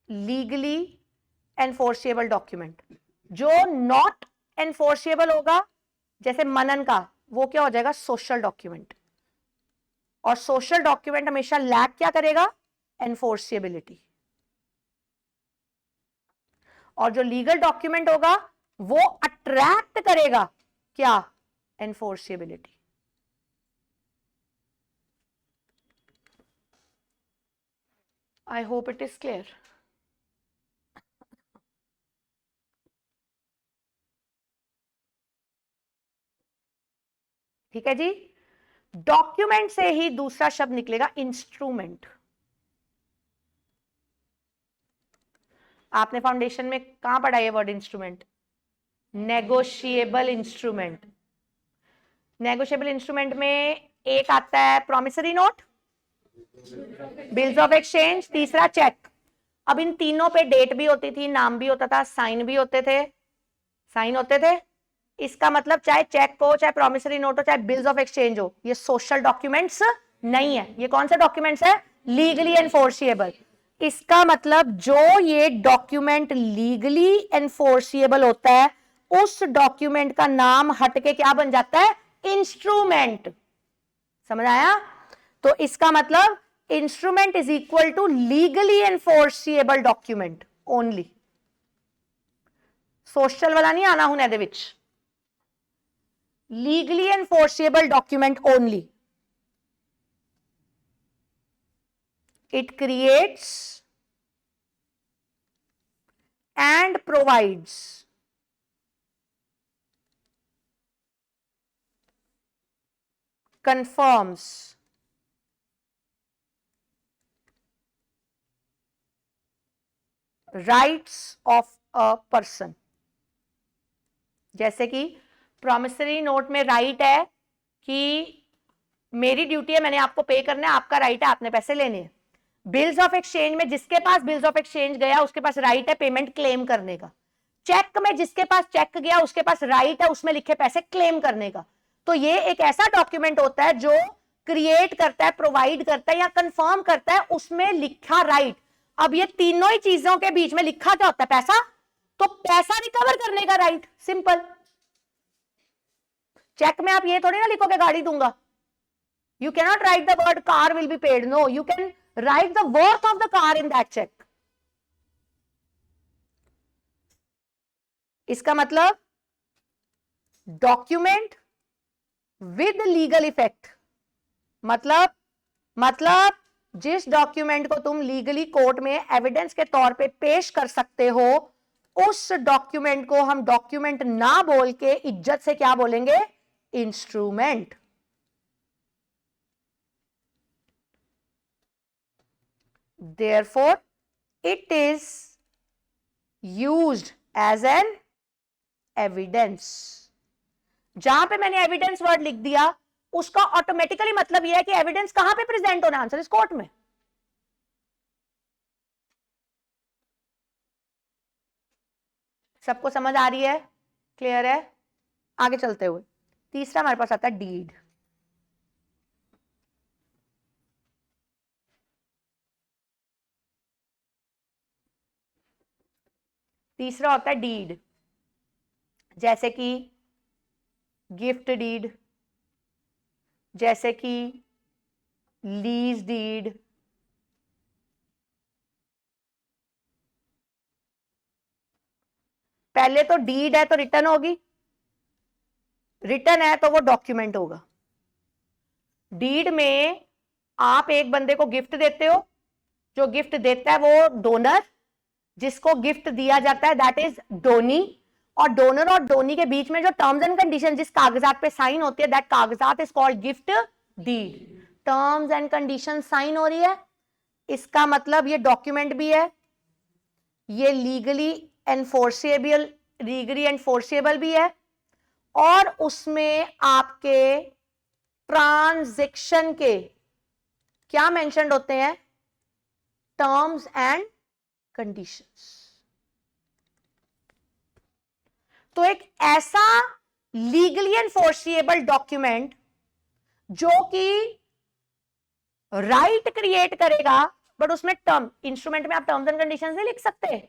लीगली एनफोर्सिएबल डॉक्यूमेंट। जो नॉट एनफोर्सिएबल होगा जैसे मनन का, वो क्या हो जाएगा? Social document. और सोशल डॉक्यूमेंट हमेशा लैक क्या करेगा? एनफोर्सिएबिलिटी। और जो लीगल डॉक्यूमेंट होगा वो अट्रैक्ट करेगा क्या? Enforceability. I hope it is clear. ठीक है जी। डॉक्यूमेंट से ही दूसरा शब्द निकलेगा इंस्ट्रूमेंट। आपने फाउंडेशन में कहां पढ़ा ये word instrument? Negotiable instrument. Negotiable instrument में एक आता है promissory note, bills of exchange, तीसरा चेक। अब इन तीनों पे डेट भी होती थी, नाम भी होता था, साइन भी होते थे, साइन होते थे। इसका मतलब चाहे चेक हो, चाहे प्रॉमिसरी नोट हो, चाहे बिल्स ऑफ एक्सचेंज हो, ये सोशल डॉक्यूमेंट्स नहीं है। ये कौन से डॉक्यूमेंट्स है? Legally enforceable. इसका मतलब जो ये डॉक्यूमेंट लीगली एनफोर्सिएबल होता है, उस डॉक्यूमेंट का नाम हटके क्या बन जाता है? इंस्ट्रूमेंट। समझ आया? तो इसका मतलब instrument is equal to legally enforceable document only. Social वाला नहीं आना हुन ਇਹਦੇ ਵਿੱਚ। Legally enforceable document only. It creates and provides confirms rights of a person। जैसे कि प्रॉमिसरी नोट में राइट है कि मेरी ड्यूटी है, मैंने आपको पे करना है, आपका राइट है, आपने पैसे लेने हैं। बिल्स ऑफ एक्सचेंज में जिसके पास बिल्स ऑफ एक्सचेंज गया उसके पास राइट है पेमेंट क्लेम करने का। चेक में जिसके पास चेक गया उसके पास राइट है उसमें लिखे पैसे क्लेम करने का। तो ये एक ऐसा डॉक्यूमेंट होता है जो क्रिएट करता है, प्रोवाइड करता है या कंफर्म करता है उसमें लिखा राइट। अब ये तीनों ही चीजों के बीच में लिखा क्या होता है? पैसा। तो पैसा रिकवर करने का राइट, सिंपल। चेक में आप ये थोड़ी ना लिखोगे गाड़ी दूंगा। You cannot write the word car will be paid. No, you can write the worth of the car in that check. इसका मतलब डॉक्यूमेंट विद लीगल इफेक्ट। मतलब जिस डॉक्यूमेंट को तुम लीगली कोर्ट में एविडेंस के तौर पे पेश कर सकते हो, उस डॉक्यूमेंट को हम डॉक्यूमेंट ना बोल के इज्जत से क्या बोलेंगे? Instrument. Therefore, it is used as an evidence। जहां पे मैंने एविडेंस वर्ड लिख दिया उसका ऑटोमेटिकली मतलब यह है कि एविडेंस कहां पे प्रेजेंट होना? आंसर इस कोर्ट में। सबको समझ आ रही है? क्लियर है? आगे चलते हुए तीसरा हमारे पास आता है डीड। तीसरा होता है डीड, जैसे कि गिफ्ट डीड, जैसे कि लीज डीड, पहले तो डीड है तो रिटर्न होगी, रिटर्न है तो वो डॉक्यूमेंट होगा। डीड में आप एक बंदे को गिफ्ट देते हो, जो गिफ्ट देता है वो डोनर, जिसको गिफ्ट दिया जाता है दैट इज डोनी, और डोनर और डोनी के बीच में जो टर्म्स एंड कंडीशन जिस कागजात पे साइन होती है दैट कागजात is called gift deed. Terms and condition sign हो रही है, इसका मतलब ये डॉक्यूमेंट भी है, ये लीगली एनफोर्सिएबल भी है, और उसमें आपके ट्रांजैक्शन के क्या मेंशन्ड होते हैं? Terms and conditions. तो एक ऐसा लीगली एनफोर्सिएबल डॉक्यूमेंट जो कि राइट क्रिएट करेगा, बट उसमें टर्म, इंस्ट्रूमेंट में आप टर्म्स एंड कंडीशंस नहीं लिख सकते।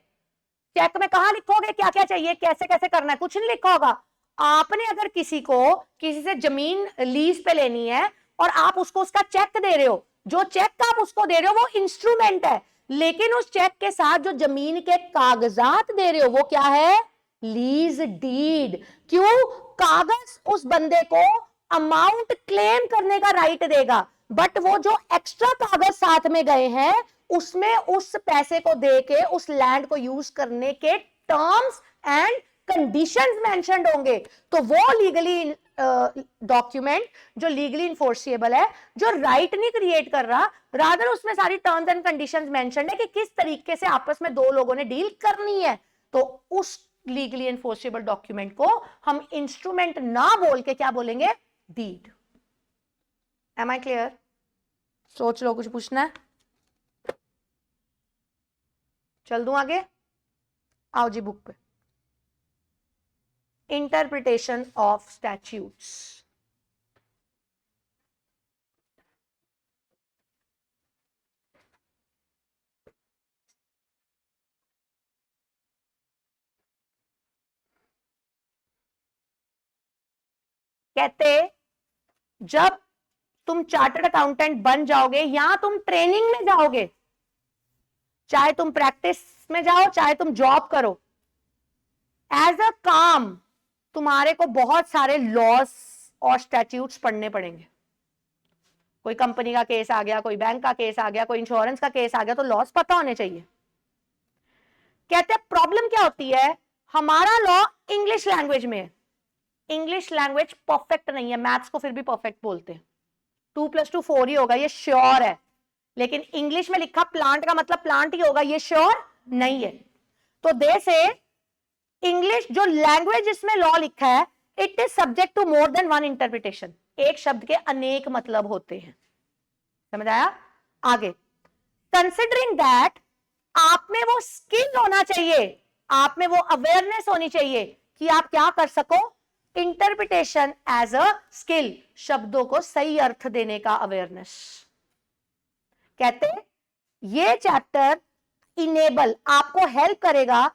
चेक में कहां लिखोगे क्या क्या चाहिए, कैसे कैसे करना है? कुछ नहीं लिखा होगा। आपने अगर किसी से जमीन लीज पे लेनी है और आप उसको उसका चेक दे रहे हो, जो चेक आप उसको दे रहे हो वो इंस्ट्रूमेंट है, लेकिन उस चेक के साथ जो जमीन के कागजात दे रहे हो वो क्या है? Lease deed. क्यों? कागज उस बंदे को अमाउंट क्लेम करने का राइट देगा, बट वो जो एक्स्ट्रा कागज साथ में गए हैं उसमें उस पैसे को देके उस लैंड को यूज करने के टर्म्स एंड कंडीशंस मेंशन्ड होंगे तो वो लीगली डॉक्यूमेंट जो लीगली इन्फोर्सिएबल है, जो राइट नहीं क्रिएट कर रहा, रादर उसमें सारी टर्म्स एंड कंडीशंस मेंशन्ड है कि किस तरीके से आपस में दो लोगों ने डील करनी है, तो उस लीगली इन्फोर्सिबल डॉक्यूमेंट को हम इंस्ट्रूमेंट ना बोल के क्या बोलेंगे? डीड। Am I clear? सोच लो, कुछ पूछना है? चल दूं आगे? आओ जी बुक पे। Interpretation of statutes. कहते जब तुम चार्टर्ड अकाउंटेंट बन जाओगे या तुम ट्रेनिंग में जाओगे, चाहे तुम प्रैक्टिस में जाओ चाहे तुम जॉब करो, एज अ काम तुम्हारे को बहुत सारे लॉस और स्टैट्यूट्स पढ़ने पड़ेंगे। कोई कंपनी का केस आ गया, कोई बैंक का केस आ गया, कोई इंश्योरेंस का केस आ गया, तो लॉस पता होने चाहिए। कहते हैं प्रॉब्लम क्या होती है, हमारा लॉ इंग्लिश लैंग्वेज में है, इंग्लिश लैंग्वेज परफेक्ट नहीं है, मैथ्स को फिर भी परफेक्ट बोलते हैं, 2 + 2 4 ही होगा ये श्योर है, लेकिन इंग्लिश में लिखा प्लांट का मतलब प्लांट ही होगा ये श्योर नहीं है। तो दे से इंग्लिश जो लैंग्वेज जिसमें लॉ लिखा है, it is subject to more than one interpretation, एक शब्द के अनेक मतलब होते हैं। समझ आया? आगे, कंसिडरिंग दैट आप में वो स्किल होना चाहिए, आप में वो अवेयरनेस होनी चाहिए कि आप क्या कर सको, इंटरप्रिटेशन एज अ स्किल, शब्दों को सही अर्थ देने का अवेयरनेस। कहते ये चैप्टर इनेबल आपको हेल्प करेगा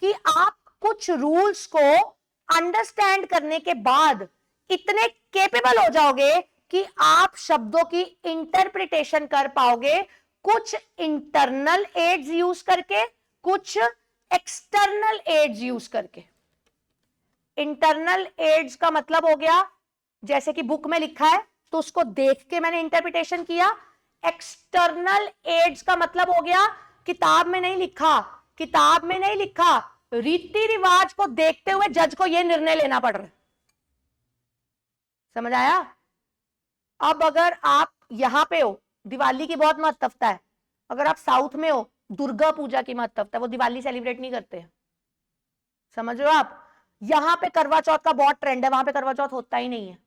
कि आप कुछ रूल्स को अंडरस्टैंड करने के बाद इतने केपेबल हो जाओगे कि आप शब्दों की इंटरप्रिटेशन कर पाओगे, कुछ इंटरनल एड्स यूज करके, कुछ एक्सटर्नल एड्स यूज करके। इंटरनल एड्स का मतलब हो गया जैसे कि बुक में लिखा है तो उसको देख के मैंने इंटरप्रिटेशन किया। एक्सटर्नल एड्स का मतलब हो गया किताब में नहीं लिखा, किताब में नहीं लिखा, रीति रिवाज को देखते हुए जज को यह निर्णय लेना पड़ रहा है। समझ आया? अब अगर आप यहां पे हो, दिवाली की बहुत महत्वता है, अगर आप साउथ में हो, दुर्गा पूजा की महत्वता है, वो दिवाली सेलिब्रेट नहीं करते। समझ रहे हो आप? यहां पे करवा चौथ का बहुत ट्रेंड है, वहां पे करवा चौथ होता ही नहीं है।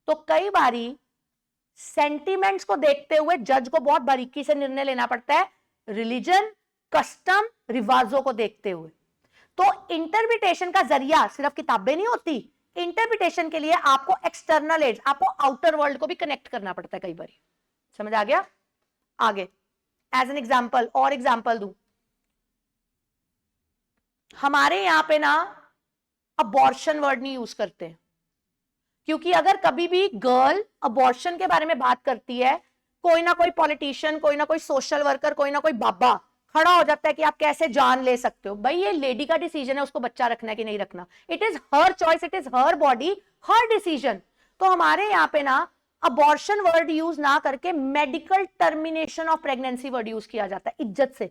तो कई बारी सेंटिमेंट्स को देखते हुए जज को बहुत बारीकी से निर्णय लेना पड़ता है, रिलीजन, कस्टम, रिवाजों को देखते हुए। तो इंटरप्रिटेशन का जरिया सिर्फ किताबें नहीं होती, इंटरप्रिटेशन के लिए आपको एक्सटर्नल एड्स, आपको आउटर वर्ल्ड को भी कनेक्ट करना पड़ता है कई बार। समझ आ गया? आगे एज एन एग्जाम्पल, और एग्जाम्पल दूं, हमारे यहां पे ना अबॉर्शन वर्ड नहीं यूज करते, क्योंकि अगर कभी भी गर्ल अबॉर्शन के बारे में बात करती है, कोई ना कोई पॉलिटिशियन, कोई ना कोई सोशल वर्कर, कोई ना कोई बाबा खड़ा हो जाता है कि आप कैसे जान ले सकते हो। भाई ये लेडी का डिसीजन है उसको बच्चा रखना है कि नहीं रखना, it is her choice, it is her body, her decision. तो हमारे यहाँ पे ना अबॉर्शन वर्ड यूज ना करके medical termination of pregnancy word use किया जाता है, इज्जत से।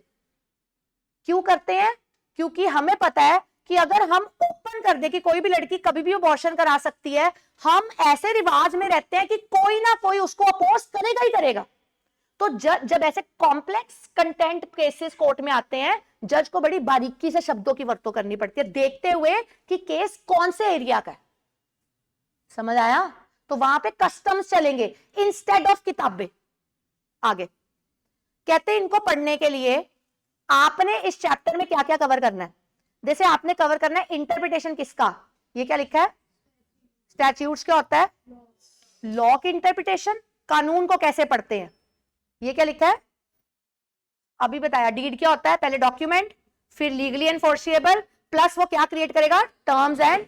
क्यों करते हैं? क्योंकि हमें पता है कि अगर हम ओपन कर दे कि कोई भी लड़की कभी भी अबॉर्शन करा सकती है, हम ऐसे रिवाज में रहते हैं कि कोई ना कोई उसको अपोज करेगा ही करेगा। तो जब ऐसे कॉम्प्लेक्स कंटेंट केसेस कोर्ट में आते हैं, जज को बड़ी बारीकी से शब्दों की वर्तों करनी पड़ती है, देखते हुए कि केस कौन से एरिया का है। समझ आया? तो वहां पे कस्टम्स चलेंगे इंस्टेड ऑफ किताबें। आगे कहते हैं इनको पढ़ने के लिए आपने इस चैप्टर में क्या क्या कवर करना है। जैसे आपने कवर करना है इंटरप्रिटेशन किसका, ये क्या लिखा है, स्टैट्यूट्स क्या होता है, लॉ की इंटरप्रिटेशन, कानून को कैसे पढ़ते हैं, ये क्या लिखा है, अभी बताया। डीड क्या होता है, पहले डॉक्यूमेंट, फिर लीगली एनफोर्सिएबल, प्लस वो क्या क्रिएट करेगा, टर्म्स एंड।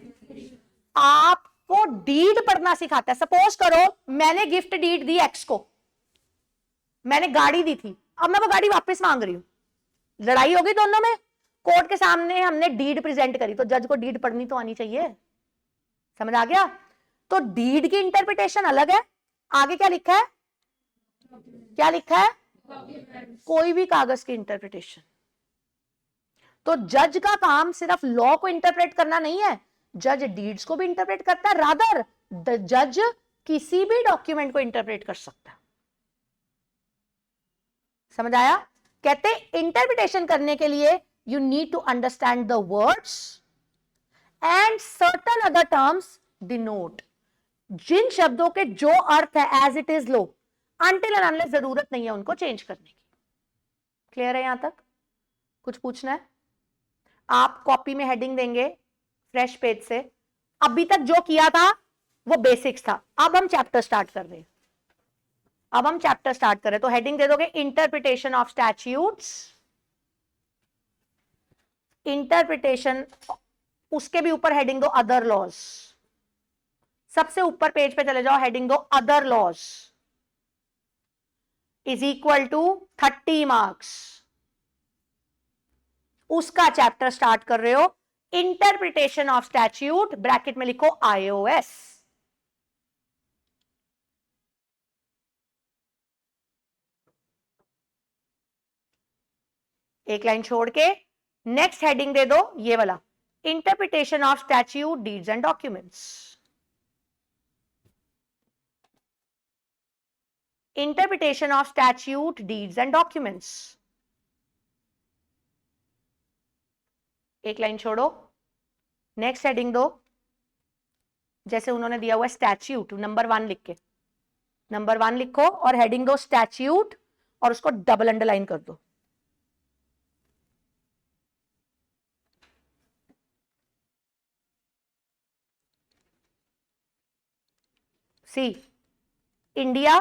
आपको डीड पढ़ना सिखाता है। सपोज करो मैंने गिफ्ट डीड दी एक्स को, मैंने गाड़ी दी थी, अब मैं वो गाड़ी वापस मांग रही हूं, लड़ाई होगी दोनों में, कोर्ट के सामने हमने डीड प्रेजेंट करी, तो जज को डीड पढ़नी तो आनी चाहिए। समझ आ गया? तो डीड की इंटरप्रिटेशन अलग है। आगे क्या लिखा है, क्या लिखा है, कोई भी कागज की इंटरप्रिटेशन। तो जज का काम सिर्फ लॉ को इंटरप्रेट करना नहीं है, जज डीड्स को भी इंटरप्रेट करता है, रादर द जज किसी भी डॉक्यूमेंट को इंटरप्रेट कर सकता है। समझ आया? कहते इंटरप्रिटेशन करने के लिए you need to understand the words and certain other terms denote, जिन शब्दों के जो अर्थ है एज इट इज लो, अनटिल एंड अनलेस जरूरत नहीं है उनको चेंज करने की। क्लियर है यहां तक? कुछ पूछना है? आप कॉपी में हेडिंग देंगे फ्रेश पेज से, अभी तक जो किया था वो बेसिक्स था, अब हम चैप्टर स्टार्ट कर रहे हैं। अब हम चैप्टर स्टार्ट करें तो हेडिंग दे दोगे इंटरप्रिटेशन ऑफ स्टैट्यूट्स, इंटरप्रिटेशन, उसके भी ऊपर हेडिंग दो अदर लॉज, सबसे ऊपर पेज पे चले जाओ, हेडिंग दो other laws is equal to 30 marks. उसका चैप्टर स्टार्ट कर रहे हो, इंटरप्रिटेशन ऑफ स्टैट्यूट, ब्रैकेट में लिखो आईओएस। एक लाइन छोड़ के नेक्स्ट हेडिंग दे दो ये वाला, interpretation of statute deeds and documents, interpretation of statute deeds and documents. एक लाइन छोड़ो, नेक्स्ट हेडिंग दो, जैसे उन्होंने दिया हुआ स्टैट्यूट, नंबर 1 लिख के, नंबर 1 लिखो और हेडिंग दो स्टैट्यूट और उसको डबल अंडरलाइन कर दो। सी, इंडिया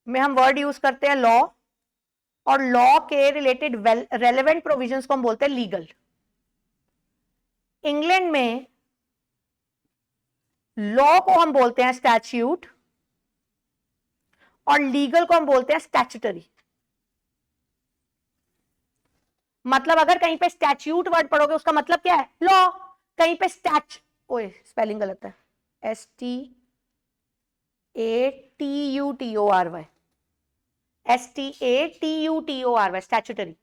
में हम वर्ड यूज करते हैं लॉ, और लॉ के रिलेटेड रेलेवेंट प्रोविजंस को हम बोलते हैं लीगल। इंग्लैंड में लॉ को हम बोलते हैं स्टैट्यूट और लीगल को हम बोलते हैं स्टैट्यूटरी। मतलब अगर कहीं पे स्टैट्यूट वर्ड पढ़ोगे उसका मतलब क्या है? लॉ। कहीं पे ओए स्पेलिंग गलत है, STATUTORY, STATUTORY, स्टैट्यूटरी।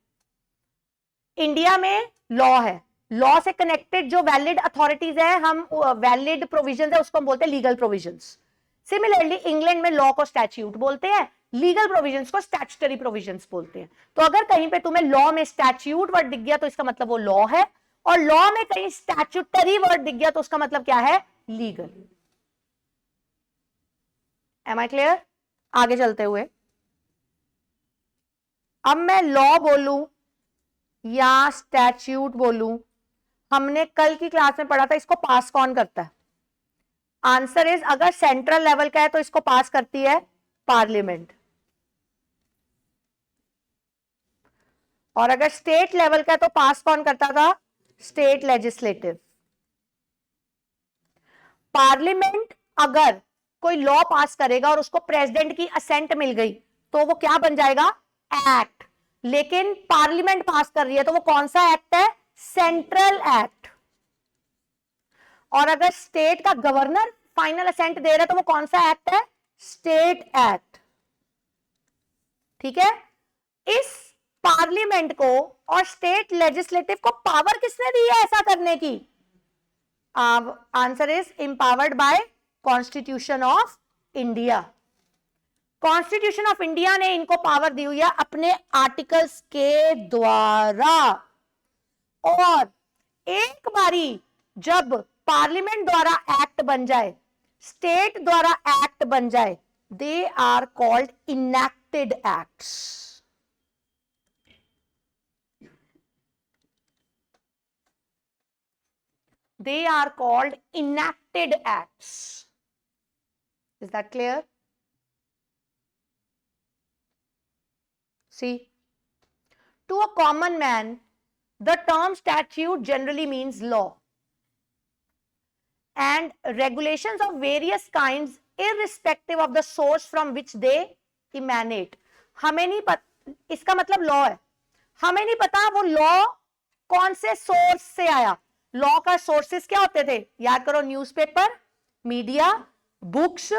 इंडिया में लॉ है, लॉ से कनेक्टेड जो वैलिड अथॉरिटीज है, हम वैलिड प्रोविजंस है, उसको हम बोलते हैं लीगल प्रोविजंस। सिमिलरली इंग्लैंड में लॉ को स्टैट्यूट बोलते हैं, लीगल प्रोविजंस को स्टैट्यूटरी प्रोविजंस बोलते हैं। तो अगर कहीं पे तुम्हें लॉ में स्टैट्यूट वर्ड दिख गया तो इसका मतलब वो लॉ है, और लॉ में कहीं स्टैट्यूटरी वर्ड दिख गया तो उसका मतलब क्या है? लीगल। Am I clear? आगे चलते हुए, अब मैं लॉ बोलूं या स्टैट्यूट बोलूं, हमने कल की क्लास में पढ़ा था इसको पास कौन करता है? आंसर इज, अगर सेंट्रल लेवल का है तो इसको पास करती है पार्लियामेंट, और अगर स्टेट लेवल का है तो पास कौन करता था? State legislative. पार्लियामेंट अगर कोई लॉ पास करेगा और उसको प्रेसिडेंट की असेंट मिल गई तो वो क्या बन जाएगा? एक्ट। लेकिन पार्लियामेंट पास कर रही है तो वो कौन सा एक्ट है? Central act. और अगर स्टेट का गवर्नर फाइनल असेंट दे रहा है तो वो कौन सा एक्ट है? State act. ठीक है? इस पार्लियामेंट को और स्टेट लेजिस्लेटिव को पावर किसने दी है ऐसा करने की? Answer is empowered bye constitution of India. Constitution of India ने इनको पावर दी हुई है अपने आर्टिकल्स के द्वारा। और एक बारी जब पार्लियामेंट द्वारा एक्ट बन जाए, स्टेट द्वारा एक्ट बन जाए, they are called enacted acts. They are called enacted acts. Is that clear? See, to a common man, the term statute generally means law and regulations of various kinds irrespective of the source from which they emanate. हमें नहीं पता, इसका मतलब law है, हमें नहीं पता वो लॉ कौन से सोर्स से आया। लॉ का सोर्सेस क्या होते थे? याद करो, newspaper, media, books,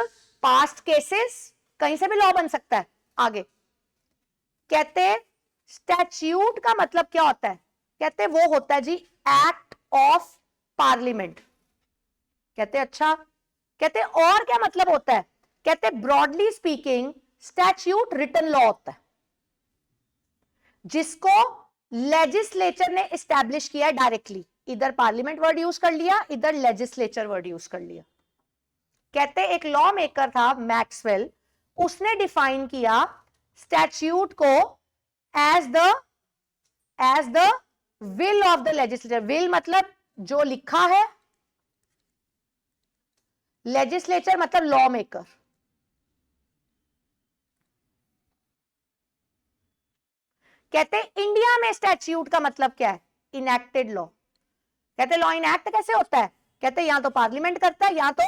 past cases, कहीं से भी लॉ बन सकता है। आगे कहते स्टैच्यूट का मतलब क्या होता है? कहते वो होता है जी एक्ट ऑफ पार्लियामेंट। कहते अच्छा, कहते और क्या मतलब होता है? कहते broadly speaking statute written law होता है जिसको लेजिस्लेचर ने एस्टैब्लिश किया डायरेक्टली। इधर पार्लियामेंट वर्ड यूज कर लिया, इधर लेजिस्लेचर वर्ड यूज कर लिया। कहते एक लॉ मेकर था मैक्सवेल, उसने डिफाइन किया स्टैच्यूट को as the will of the legislature. Will मतलब जो लिखा है, लेजिस्लेचर मतलब लॉ मेकर। कहते इंडिया में स्टैच्यूट का मतलब क्या है? Enacted law. कहते लॉ इनएक्ट कैसे होता है? कहते या तो पार्लियामेंट करता है या तो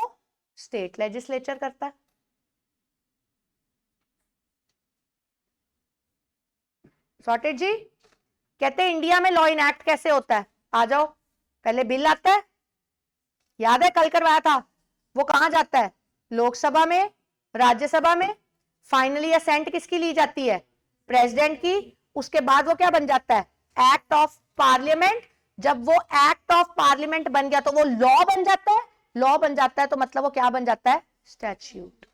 स्टेट लेजिस्लेचर करता है। सॉर्टेड जी। कहते इंडिया में लॉ इनएक्ट कैसे होता है? आ जाओ, पहले बिल आता है, याद है कल करवाया था, वो कहां जाता है? लोकसभा में, राज्यसभा में, फाइनली असेंट किसकी ली जाती है? प्रेसिडेंट की। उसके बाद वो क्या बन जाता है? Act of parliament. जब वो एक्ट ऑफ पार्लियामेंट बन गया तो वो लॉ बन जाता है। लॉ बन जाता है तो मतलब वो क्या बन जाता है? Statute.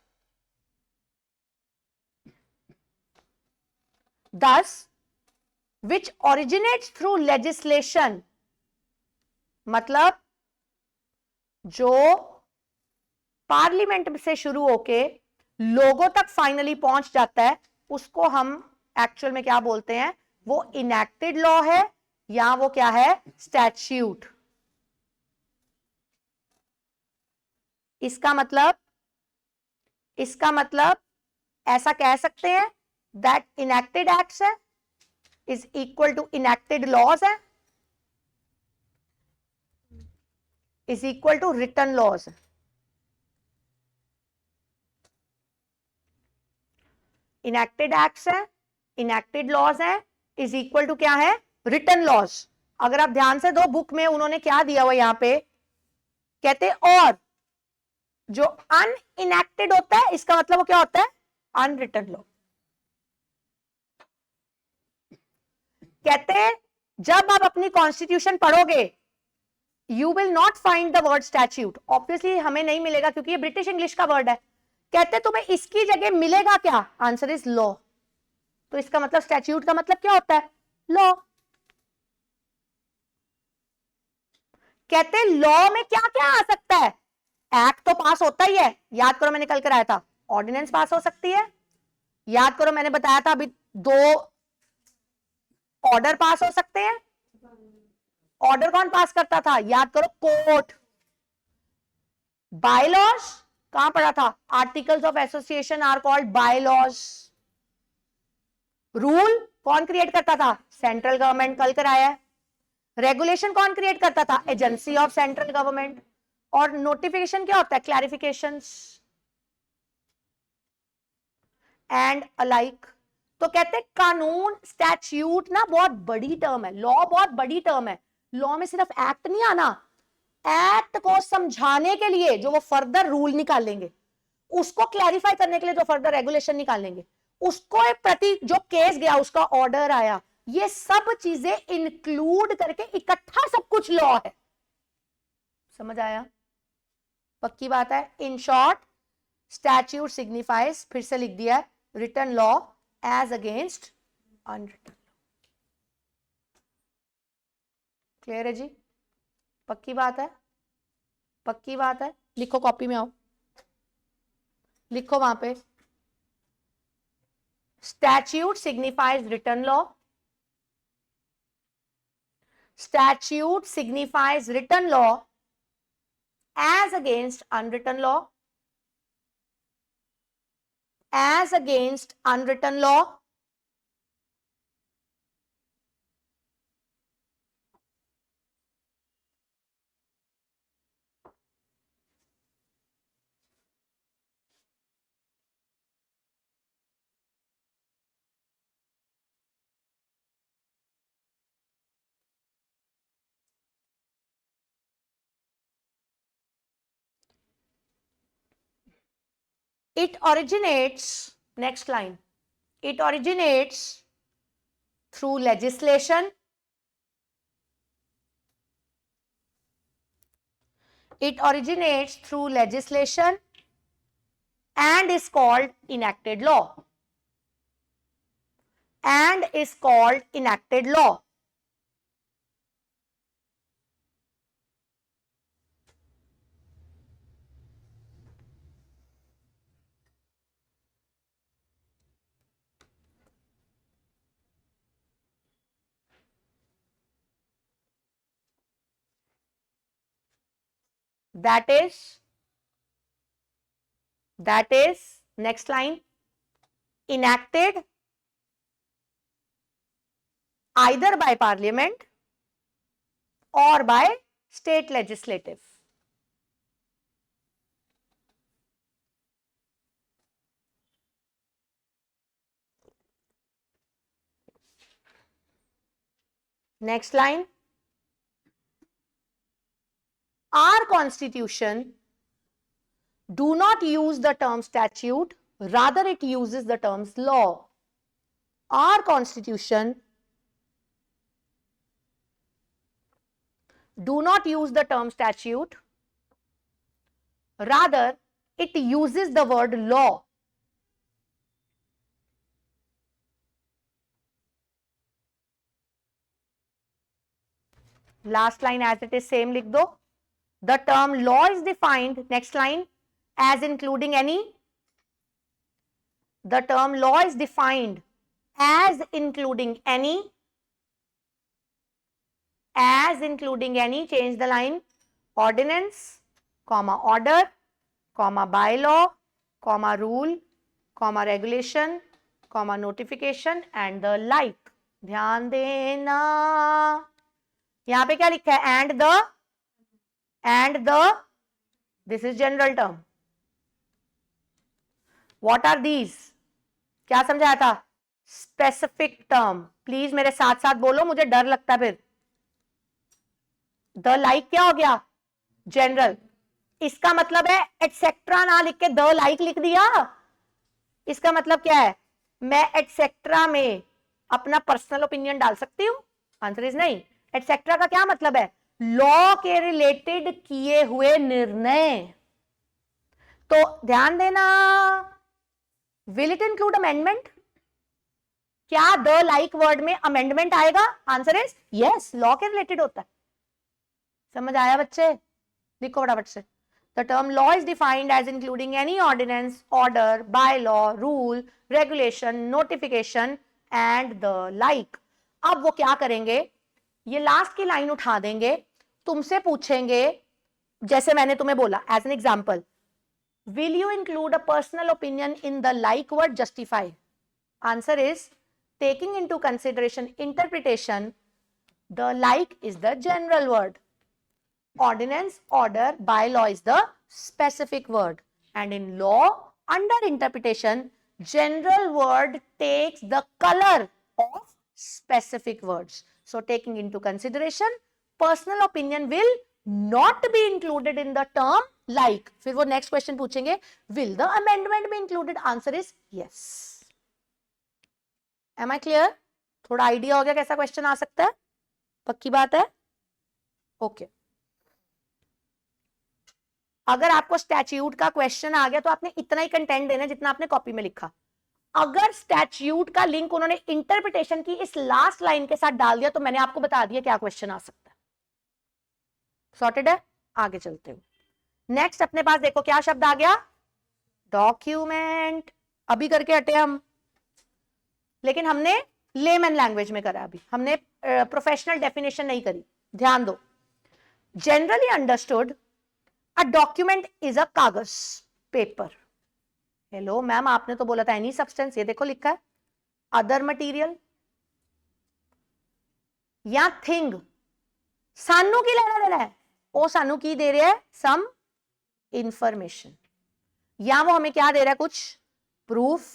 thus which originates through legislation, मतलब जो पार्लियामेंट से शुरू होके लोगों तक फाइनली पहुंच जाता है, उसको हम एक्चुअल में क्या बोलते हैं? वो इनेक्टेड लॉ है या वो क्या है? स्टैट्यूट। इसका मतलब ऐसा कह सकते हैं दैट इनेक्टेड एक्ट्स है is equal to enacted laws है, is equal to written laws. Enacted acts है, इनेक्टेड लॉज है, इज इक्वल टू क्या है? Written laws. अगर आप ध्यान से दो, बुक में उन्होंने क्या दिया हुआ यहां पे? कहते और जो अनइनेक्टेड होता है इसका मतलब वो क्या होता है? Unwritten law. कहते जब आप अपनी कॉन्स्टिट्यूशन पढ़ोगे you will not find the word statute. Obviously हमें नहीं मिलेगा क्योंकि ये ब्रिटिश इंग्लिश का वर्ड है। कहते तुम्हें इसकी जगह मिलेगा क्या? Answer is law. तो इसका मतलब स्टैच्यूट का मतलब क्या होता है? लॉ। कहते लॉ में क्या क्या आ सकता है? एक्ट तो पास होता ही है, याद करो मैंने कल कराया था। ऑर्डिनेंस पास हो सकती है, याद करो मैंने बताया था अभी, दो ऑर्डर पास हो सकते हैं। ऑर्डर कौन पास करता था? याद करो, कोर्ट। बायलॉज कहां पढ़ा था? Articles of association are called bylaws. Rule कौन क्रिएट करता था? सेंट्रल गवर्नमेंट, कल कराया है। रेगुलेशन कौन क्रिएट करता था? Agency of central government. और नोटिफिकेशन क्या होता है? Clarifications and alike. तो कहते हैं कानून, स्टैट्यूट ना बहुत बड़ी टर्म है, लॉ बहुत बड़ी टर्म है। लॉ में सिर्फ एक्ट नहीं आना, एक्ट को समझाने के लिए जो वो फर्दर रूल निकालेंगे, उसको क्लैरिफाई करने के लिए जो फर्दर रेगुलेशन निकालेंगे, उसको एक प्रति जो केस गया उसका ऑर्डर आया, ये सब चीजें इंक्लूड करके इकट्ठा सब कुछ लॉ है। समझ आया? पक्की बात है। इन शॉर्ट स्टैट्यूट सिग्निफाइज, फिर से लिख दिया है, written law as against unwritten. Clear है जी? पक्की बात है? पक्की बात है। लिखो, कॉपी में आओ, लिखो वहां पे, statute signifies written law, statute signifies written law as against unwritten law, as against unwritten law, it originates, next line, it originates through legislation. It originates through legislation and is called enacted law. And is called enacted law. That is next line, enacted either by parliament or by state legislative. Next line, our constitution do not use the term statute, rather it uses the terms law. Our constitution do not use the term statute, rather it uses the word law. Last line as it is same लिख दो. The term law is defined, next line, as including any. The term law is defined as including any. As including any, change the line, ordinance, comma order, comma bylaw, comma rule, comma regulation, comma notification and the like. ध्यान देना, यहां पे क्या लिखा है? and the, this is general term. What are these? क्या समझाया था? Specific term. प्लीज मेरे साथ साथ बोलो, मुझे डर लगता है फिर. द लाइक क्या हो गया? जनरल. इसका मतलब है एटसेट्रा ना लिख के द लाइक लिख दिया. इसका मतलब क्या है? मैं एटसेट्रा में अपना पर्सनल ओपिनियन डाल सकती हूं? आंसर इज नहीं. एटसेट्रा का क्या मतलब है? लॉ के रिलेटेड किए हुए निर्णय. तो ध्यान देना, विल इट इंक्लूड अमेंडमेंट? क्या द लाइक वर्ड में अमेंडमेंट आएगा? आंसर इज यस, लॉ के रिलेटेड होता है. समझ आया बच्चे? लिखो फटाफट से. The term law is defined as including any ordinance, order, bylaw, rule, regulation, notification and the like. अब वो क्या करेंगे? ये लास्ट की लाइन उठा देंगे, तुमसे पूछेंगे, जैसे मैंने तुम्हें बोला as an example, will you include a personal opinion in the like word justify? Answer is taking into consideration interpretation, the like is the general word. Ordinance, order, bylaw is the specific word. And in law, under interpretation, general word takes the color of specific words. So, taking into consideration, personal opinion will not be included in the term like. फिर वो next question पूछेंगे, will the amendment be included? Answer is yes. Am I clear? थोड़ा idea हो गया कैसा question आ सकता है? पक्की बात है? Okay. अगर आपको स्टैच्यूट का क्वेश्चन आ गया तो आपने इतना ही कंटेंट देना जितना आपने कॉपी में लिखा. अगर स्टैच्यूट का लिंक उन्होंने इंटरप्रिटेशन की इस लास्ट लाइन के साथ डाल दिया तो मैंने आपको बता दिया क्या क्वेश्चन आ सकता है. सॉर्टेड है? आगे चलते हो. नेक्स्ट अपने पास देखो क्या शब्द आ गया? डॉक्यूमेंट. अभी करके हटे हम, लेकिन हमने लेमन लैंग्वेज में करा. अभी हमने प्रोफेशनल डेफिनेशन नहीं करी. ध्यान दो. Generally understood, A document is a कागज, पेपर. हेलो मैम, आपने तो बोला था एनी सब्सटेंस. ये देखो लिखा है अदर मटीरियल या थिंग. सानू की लेना देना है? ओ सानू की दे रहा है सम इंफॉर्मेशन, या वो हमें क्या दे रहा है? कुछ प्रूफ,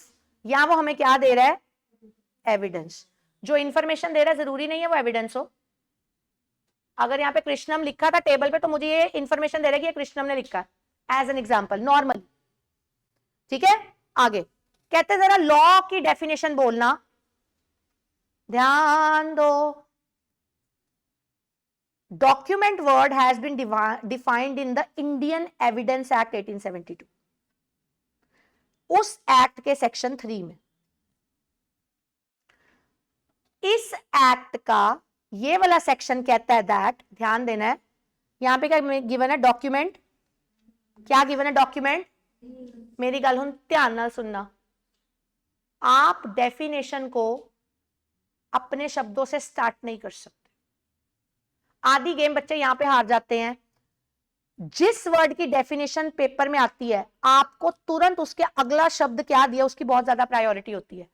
या वो हमें क्या दे रहा है? एविडेंस. जो इंफॉर्मेशन दे रहा है जरूरी नहीं है वो एविडेंस हो. अगर यहाँ पे कृष्णम लिखा था टेबल पे तो मुझे ये इंफॉर्मेशन दे रहा है कि ये कृष्णम ने लिखा है एज एन एग्जाम्पल नॉर्मल. ठीक है, आगे कहते जरा लॉ की डेफिनेशन बोलना. ध्यान दो, document word has been defined in the Indian evidence act 1872, उस एक्ट के सेक्शन 3 में। इस एक्ट का ये वाला सेक्शन कहता है दैट, ध्यान देना है, यहां पे क्या गिवन है, डॉक्यूमेंट, क्या गिवन है, डॉक्यूमेंट। मेरी गल हुन ध्यान नाल सुनना, आप डेफिनेशन को अपने शब्दों से स्टार्ट नहीं कर सकते। आधी गेम बच्चे यहां पे हार जाते हैं। जिस वर्ड की डेफिनेशन पेपर में आती है, आपको तुरंत उसके अगला शब्द क्या दिया उसकी बहुत ज्यादा प्रायोरिटी होती है।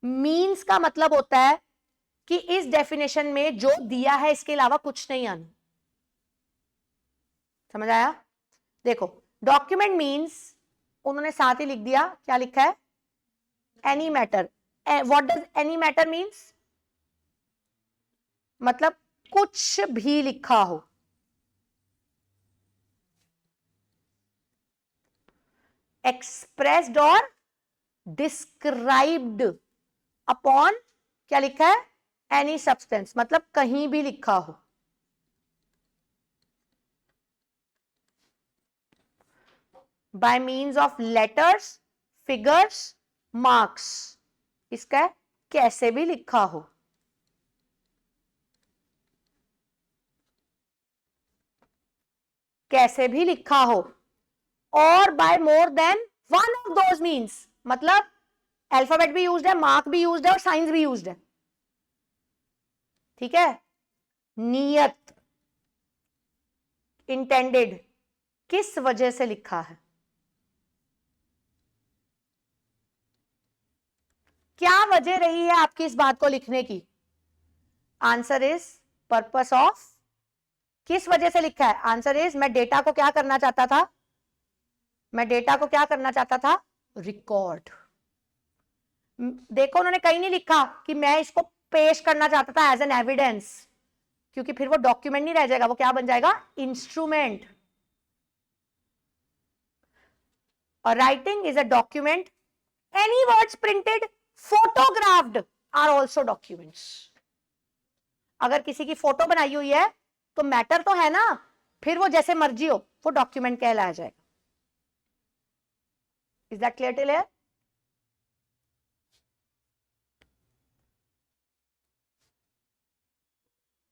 मीन्स का मतलब होता है कि इस डेफिनेशन में जो दिया है इसके अलावा कुछ नहीं आना। समझ आया? देखो, डॉक्यूमेंट मीन्स उन्होंने साथ ही लिख दिया, क्या लिखा है, any matter. What does any matter means? मतलब कुछ भी लिखा हो। एक्सप्रेस्ड और डिस्क्राइब्ड अपॉन, क्या लिखा है, एनी सब्सटेंस, मतलब कहीं भी लिखा हो। Bye means of letters, figures, marks, इसका है कैसे भी लिखा हो। कैसे भी लिखा हो, और by more than one of those means, मतलब अल्फाबेट भी यूज्ड है, मार्क भी यूज्ड है और साइंस भी यूज्ड है। ठीक है? नियत, इंटेंडेड, किस वजह से लिखा है, क्या वजह रही है आपकी इस बात को लिखने की? आंसर इज पर्पस ऑफ, किस वजह से लिखा है? आंसर इज, मैं डेटा को क्या करना चाहता था, मैं डेटा को क्या करना चाहता था, रिकॉर्ड। देखो, उन्होंने कहीं नहीं लिखा कि मैं इसको पेश करना चाहता था एज एन एविडेंस, क्योंकि फिर वो डॉक्यूमेंट नहीं रह जाएगा, वो क्या बन जाएगा, इंस्ट्रूमेंट। और writing is a document, any words printed, photographed are also documents. अगर किसी की फोटो बनाई हुई है तो मैटर तो है ना, फिर वो जैसे मर्जी हो, वो डॉक्यूमेंट कहलाया जाएगा। इज दैट क्लियर टिल है?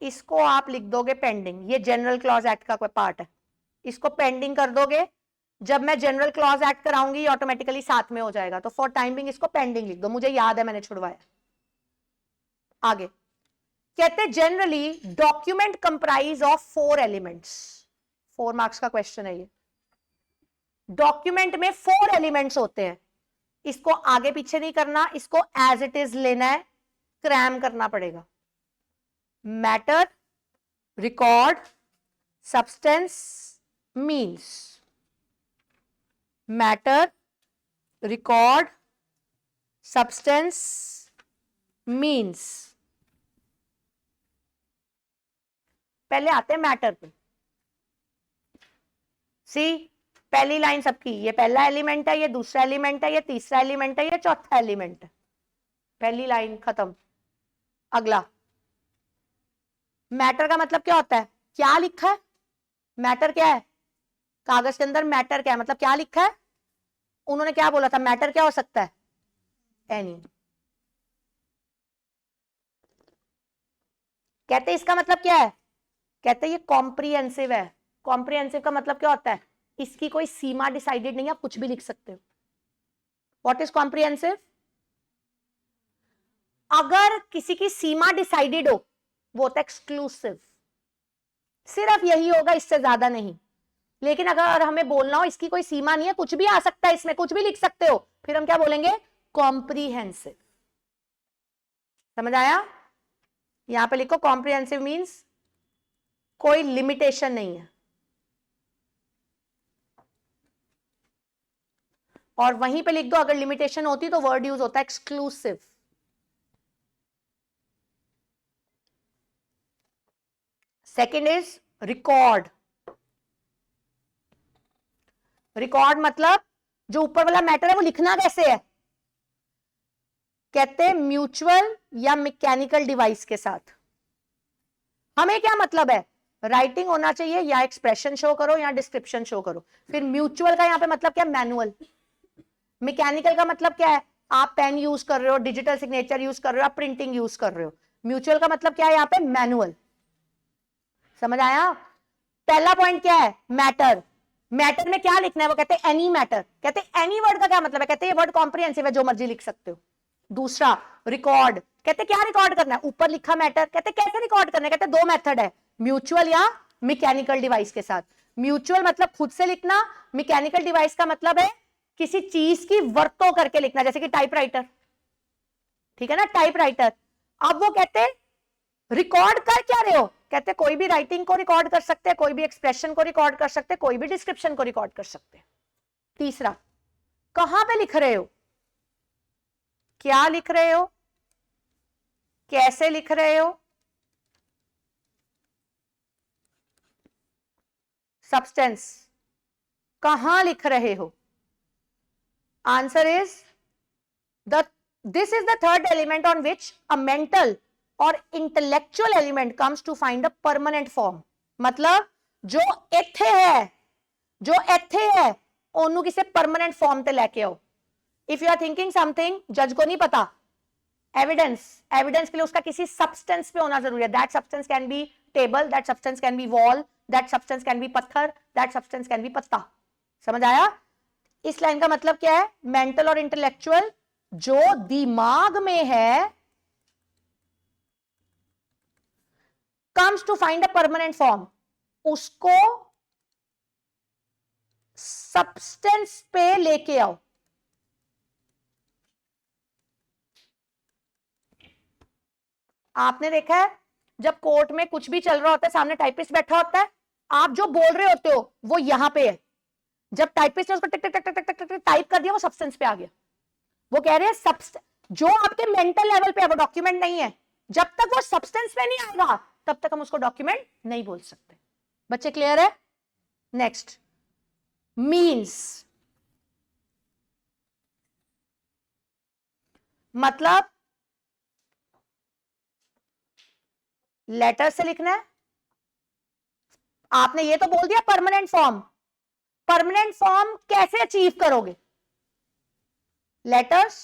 इसको आप लिख दोगे पेंडिंग, ये जनरल क्लॉज एक्ट का कोई पार्ट है, इसको पेंडिंग कर दोगे। जब मैं जनरल क्लॉज एक्ट कराऊंगी ऑटोमेटिकली साथ में हो जाएगा, तो फॉर टाइम बिंग इसको पेंडिंग लिख दो, मुझे याद है मैंने छुड़वाया। आगे कहते generally document comprise of 4 elements, 4 marks का क्वेश्चन है ये। डॉक्यूमेंट में 4 एलिमेंट्स होते हैं, इसको आगे पीछे नहीं करना, इसको एज इट इज लेना है, क्रैम करना पड़ेगा। Matter, record, substance, means. Matter, record, substance, means. पहले आते हैं मैटर पे। सी, पहली लाइन सबकी, ये पहला एलिमेंट है, ये दूसरा एलिमेंट है, ये तीसरा एलिमेंट है, ये चौथा एलिमेंट है। पहली लाइन खत्म। अगला, मैटर का मतलब क्या होता है, क्या लिखा है, मैटर क्या है, कागज के अंदर मैटर क्या है, मतलब क्या लिखा है। उन्होंने क्या बोला था, मैटर क्या हो सकता है, एनी। कहते इसका मतलब क्या है, कहते ये कॉम्प्रिहेंसिव है। कॉम्प्रिहेंसिव का मतलब क्या होता है, इसकी कोई सीमा डिसाइडेड नहीं, आप कुछ भी लिख सकते हो। What is comprehensive? अगर किसी की सीमा डिसाइडेड हो, वो होता है एक्सक्लूसिव, सिर्फ यही होगा, इससे ज्यादा नहीं। लेकिन अगर हमें बोलना हो इसकी कोई सीमा नहीं है, कुछ भी आ सकता है, इसमें कुछ भी लिख सकते हो, फिर हम क्या बोलेंगे, कॉम्प्रिहेंसिव। समझ आया? यहां पे लिखो कॉम्प्रिहेंसिव मींस कोई लिमिटेशन नहीं है, और वहीं पे लिख दो अगर लिमिटेशन होती तो वर्ड यूज होता है exclusive. Second is record. Record मतलब जो ऊपर वाला मैटर है वो लिखना कैसे है, कहते हैं म्यूचुअल या मैकेनिकल डिवाइस के साथ। हमें क्या मतलब है, राइटिंग होना चाहिए, या एक्सप्रेशन शो करो या डिस्क्रिप्शन शो करो। फिर म्यूचुअल का यहां पे मतलब क्या, मैनुअल। मैकेनिकल का मतलब क्या है, आप पेन यूज कर रहे हो, डिजिटल सिग्नेचर यूज कर रहे हो, आप प्रिंटिंग यूज कर रहे हो। म्यूचुअल का मतलब क्या है यहां पे, मैनुअल। समझ आया। पहला पॉइंट क्या है, मैटर। मैटर में क्या लिखना है, वो कहते हैं एनी मैटर। कहते हैं एनी वर्ड का क्या मतलब है, कहते हैं ये वर्ड कॉम्प्रिहेंसिव है, जो मर्जी लिख सकते हो। दूसरा, रिकॉर्ड। कहते क्या रिकॉर्ड करना है, ऊपर लिखा मैटर। कहते कैसे रिकॉर्ड करना है, कहते दो मेथड है, म्यूचुअल या मैकेनिकल डिवाइस के साथ। म्यूचुअल मतलब खुद से लिखना, मैकेनिकल डिवाइस का मतलब है किसी चीज की वर्तों करके लिखना, जैसे कि टाइपराइटर। ठीक है ना, टाइपराइटर। अब वो कहते रिकॉर्ड कर क्या रहे हो, कहते कोई भी राइटिंग को रिकॉर्ड कर सकते हैं, कोई भी एक्सप्रेशन को रिकॉर्ड कर सकते हैं, कोई भी डिस्क्रिप्शन को रिकॉर्ड कर सकते हैं। तीसरा, कहां पे लिख रहे हो, क्या लिख रहे हो, कैसे लिख रहे हो, सब्सटेंस, कहां लिख रहे हो। Answer is the this is the third element on which a mental और intellectual element comes to find a permanent form. मतलब जो इथे है, जो इथे है, ओनू किसे परमानेंट फॉर्म पे लेके आओ। If you are thinking something, जज को नहीं पता, एविडेंस, एविडेंस के लिए उसका किसी सब्सटेंस पे होना जरूरी है। That substance can be table, that substance can be wall, that substance can be पत्थर, दैट सब्सटेंस कैन बी पत्ता। समझ आया। इस लाइन का मतलब क्या है, मेंटल और इंटेलेक्चुअल जो दिमाग में है, comes to find a permanent form, उसको सब्सटेंस पे लेके आओ। आपने देखा है जब कोर्ट में कुछ भी चल रहा होता है, सामने टाइपिस्ट बैठा होता है, आप जो बोल रहे होते हो वो यहां पे है। जब टाइपिस्ट ने उसको टिक टिक टिक टिक टिक टिक टाइप कर दिया, वो सब्सटेंस पे आ गया। वो कह रहे हैं जो आपके मेंटल लेवल पे है वो डॉक्यूमेंट नहीं है। जब तक वो सब्सटेंस पे नहीं आएगा तब तक हम उसको डॉक्यूमेंट नहीं बोल सकते। बच्चे क्लियर है। Next, means. मतलब लेटर से लिखना है। आपने ये तो बोल दिया परमानेंट फॉर्म। परमानेंट फॉर्म कैसे अचीव करोगे, लेटर्स,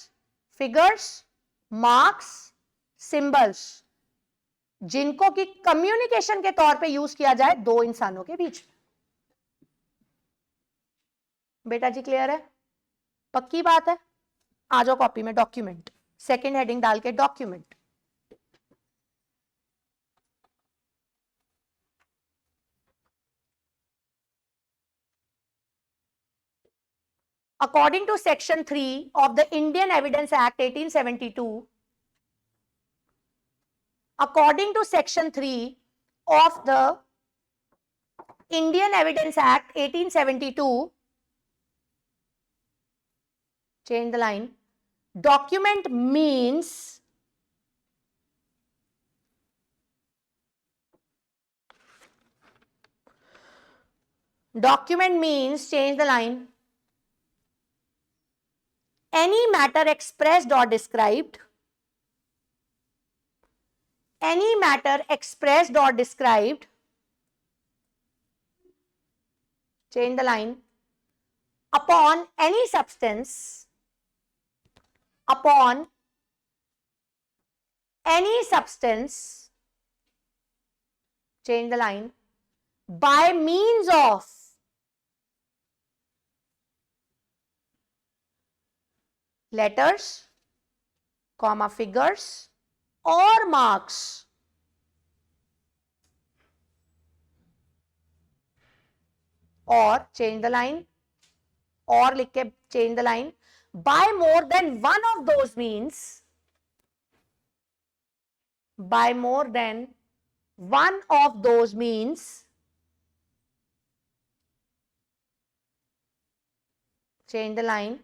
फिगर्स, मार्क्स, सिंबल्स, जिनको कि कम्युनिकेशन के तौर पे यूज किया जाए दो इंसानों के बीच में। बेटा जी क्लियर है, पक्की बात है। आ जाओ कॉपी में, डॉक्यूमेंट, सेकंड हेडिंग डाल के document. According to Section 3 of the Indian Evidence Act 1872, according to Section 3 of the Indian Evidence Act 1872, change the line, document means change the line, any matter expressed or described, any matter expressed or described, change the line, upon any substance, upon any substance, change the line, by means of letters, comma, figures or marks, or change the line, और लिख के change the line, by more than one of those means, by more than one of those means, change the line,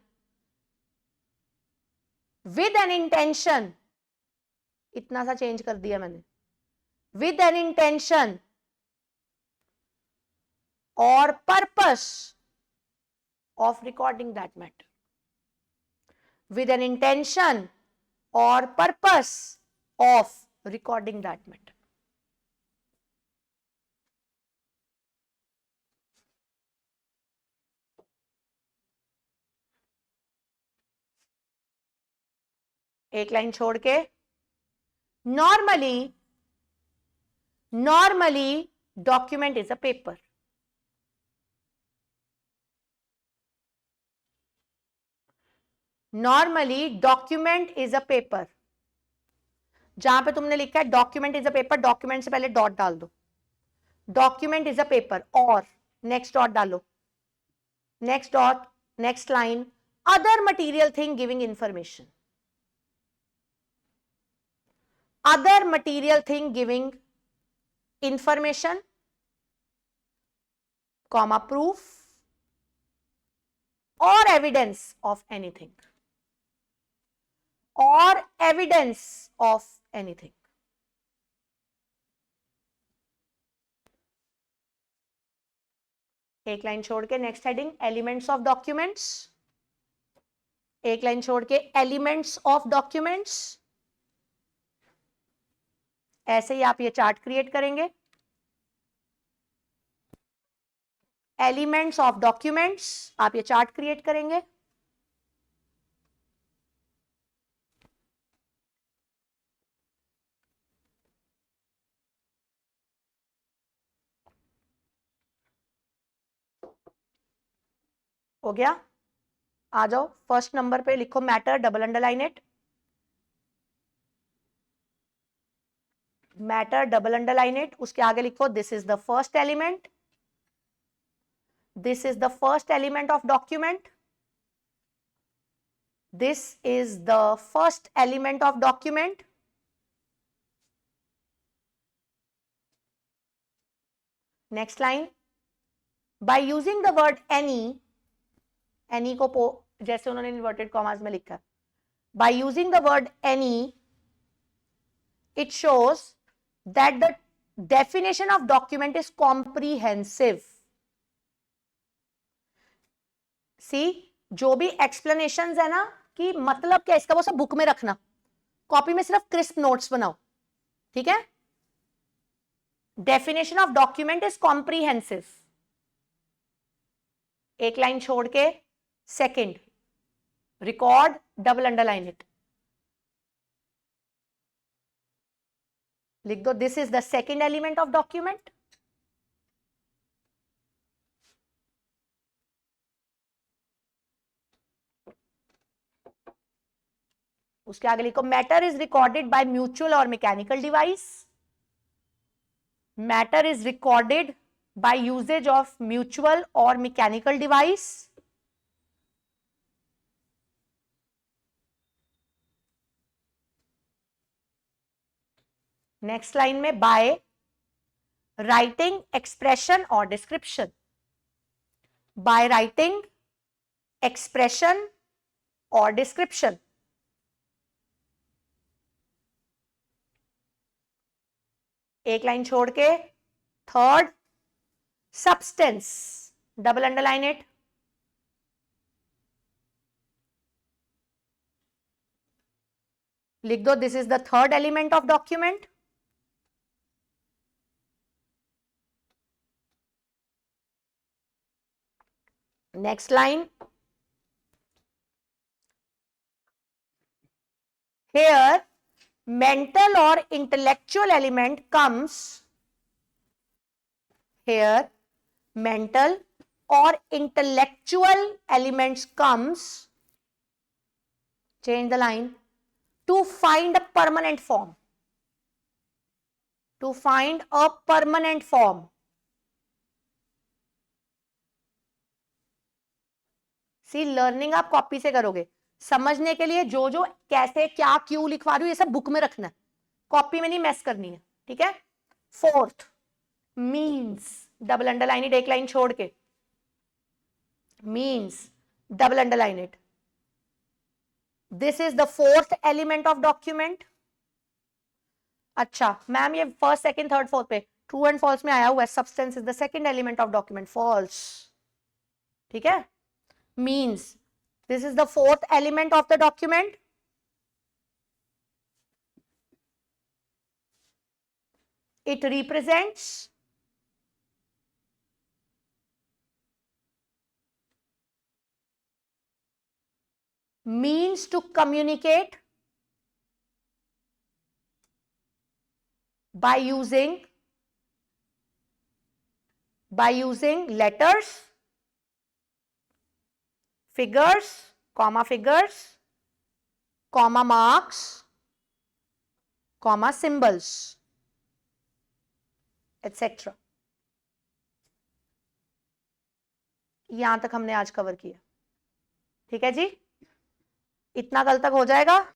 with an intention, इतना सा change कर दिया मैंने, with an intention or purpose of recording that matter, with an intention or purpose of recording that matter. एक line छोड़ के, normally document is a paper. Normally document is a paper. जहां पे तुमने लिखा है document is a paper, document से पहले डॉट डाल दो, डॉक्यूमेंट इज अ पेपर, और नेक्स्ट डॉट डालो, next dot, next line, other material thing giving information, other material thing giving information, comma, proof or evidence of anything, or evidence of anything. एक line छोड़ के next heading elements of documents, एक line छोड़ के elements of documents. ऐसे ही आप ये chart create करेंगे, एलिमेंट्स ऑफ डॉक्यूमेंट्स, आप ये चार्ट क्रिएट करेंगे। हो गया? आ जाओ फर्स्ट नंबर पे, लिखो matter, double underline it, matter double underline it, उसके आगे लिखो this is the first element, this is the first element of document, this is the first element of document. Next line, by using the word any को जैसे उन्होंने inverted commas में लिखा, by using the word any it shows that the definition of document is comprehensive. See, जो भी explanations है ना कि मतलब क्या इसका, वो सब बुक में रखना, कॉपी में सिर्फ क्रिस्प नोट्स बनाओ, ठीक है? definition of document is comprehensive. एक लाइन छोड़ के second, record, double underline it, लिख दो this is the second element of document. उसके आगे लिखो matter is recorded by mutual और mechanical device, matter is recorded by usages of mutual और मैकेनिकल डिवाइस। नेक्स्ट लाइन में बाय राइटिंग, एक्सप्रेशन और description, by writing, expression और description. एक line छोड़ के third, substance, double underline it, लिख दो this is the third element of document. Next line, here mental or intellectual element comes, here mental or intellectual elements comes, change the line, to find a permanent form, to find a permanent form. See, learning आप copy से करोगे, समझने के लिए जो जो कैसे क्या क्यों लिखवा रही हूं ये सब बुक में रखना है, कॉपी में नहीं मैस करनी है, ठीक है? Fourth, means, double underline it, एक लाइन छोड़ के, means, double underline it, this is the fourth element of document. अच्छा मैम ये फर्स्ट, सेकंड, थर्ड, फोर्थ पे ट्रू एंड फॉल्स में आया हुआ है, substance is the second element of document, false, ठीक है? means this is the fourth element of the document, It represents means to communicate by using letters, figures, comma marks, comma symbols, etc. यहां तक हमने आज cover किया। ठीक है जी, इतना कल तक हो जाएगा।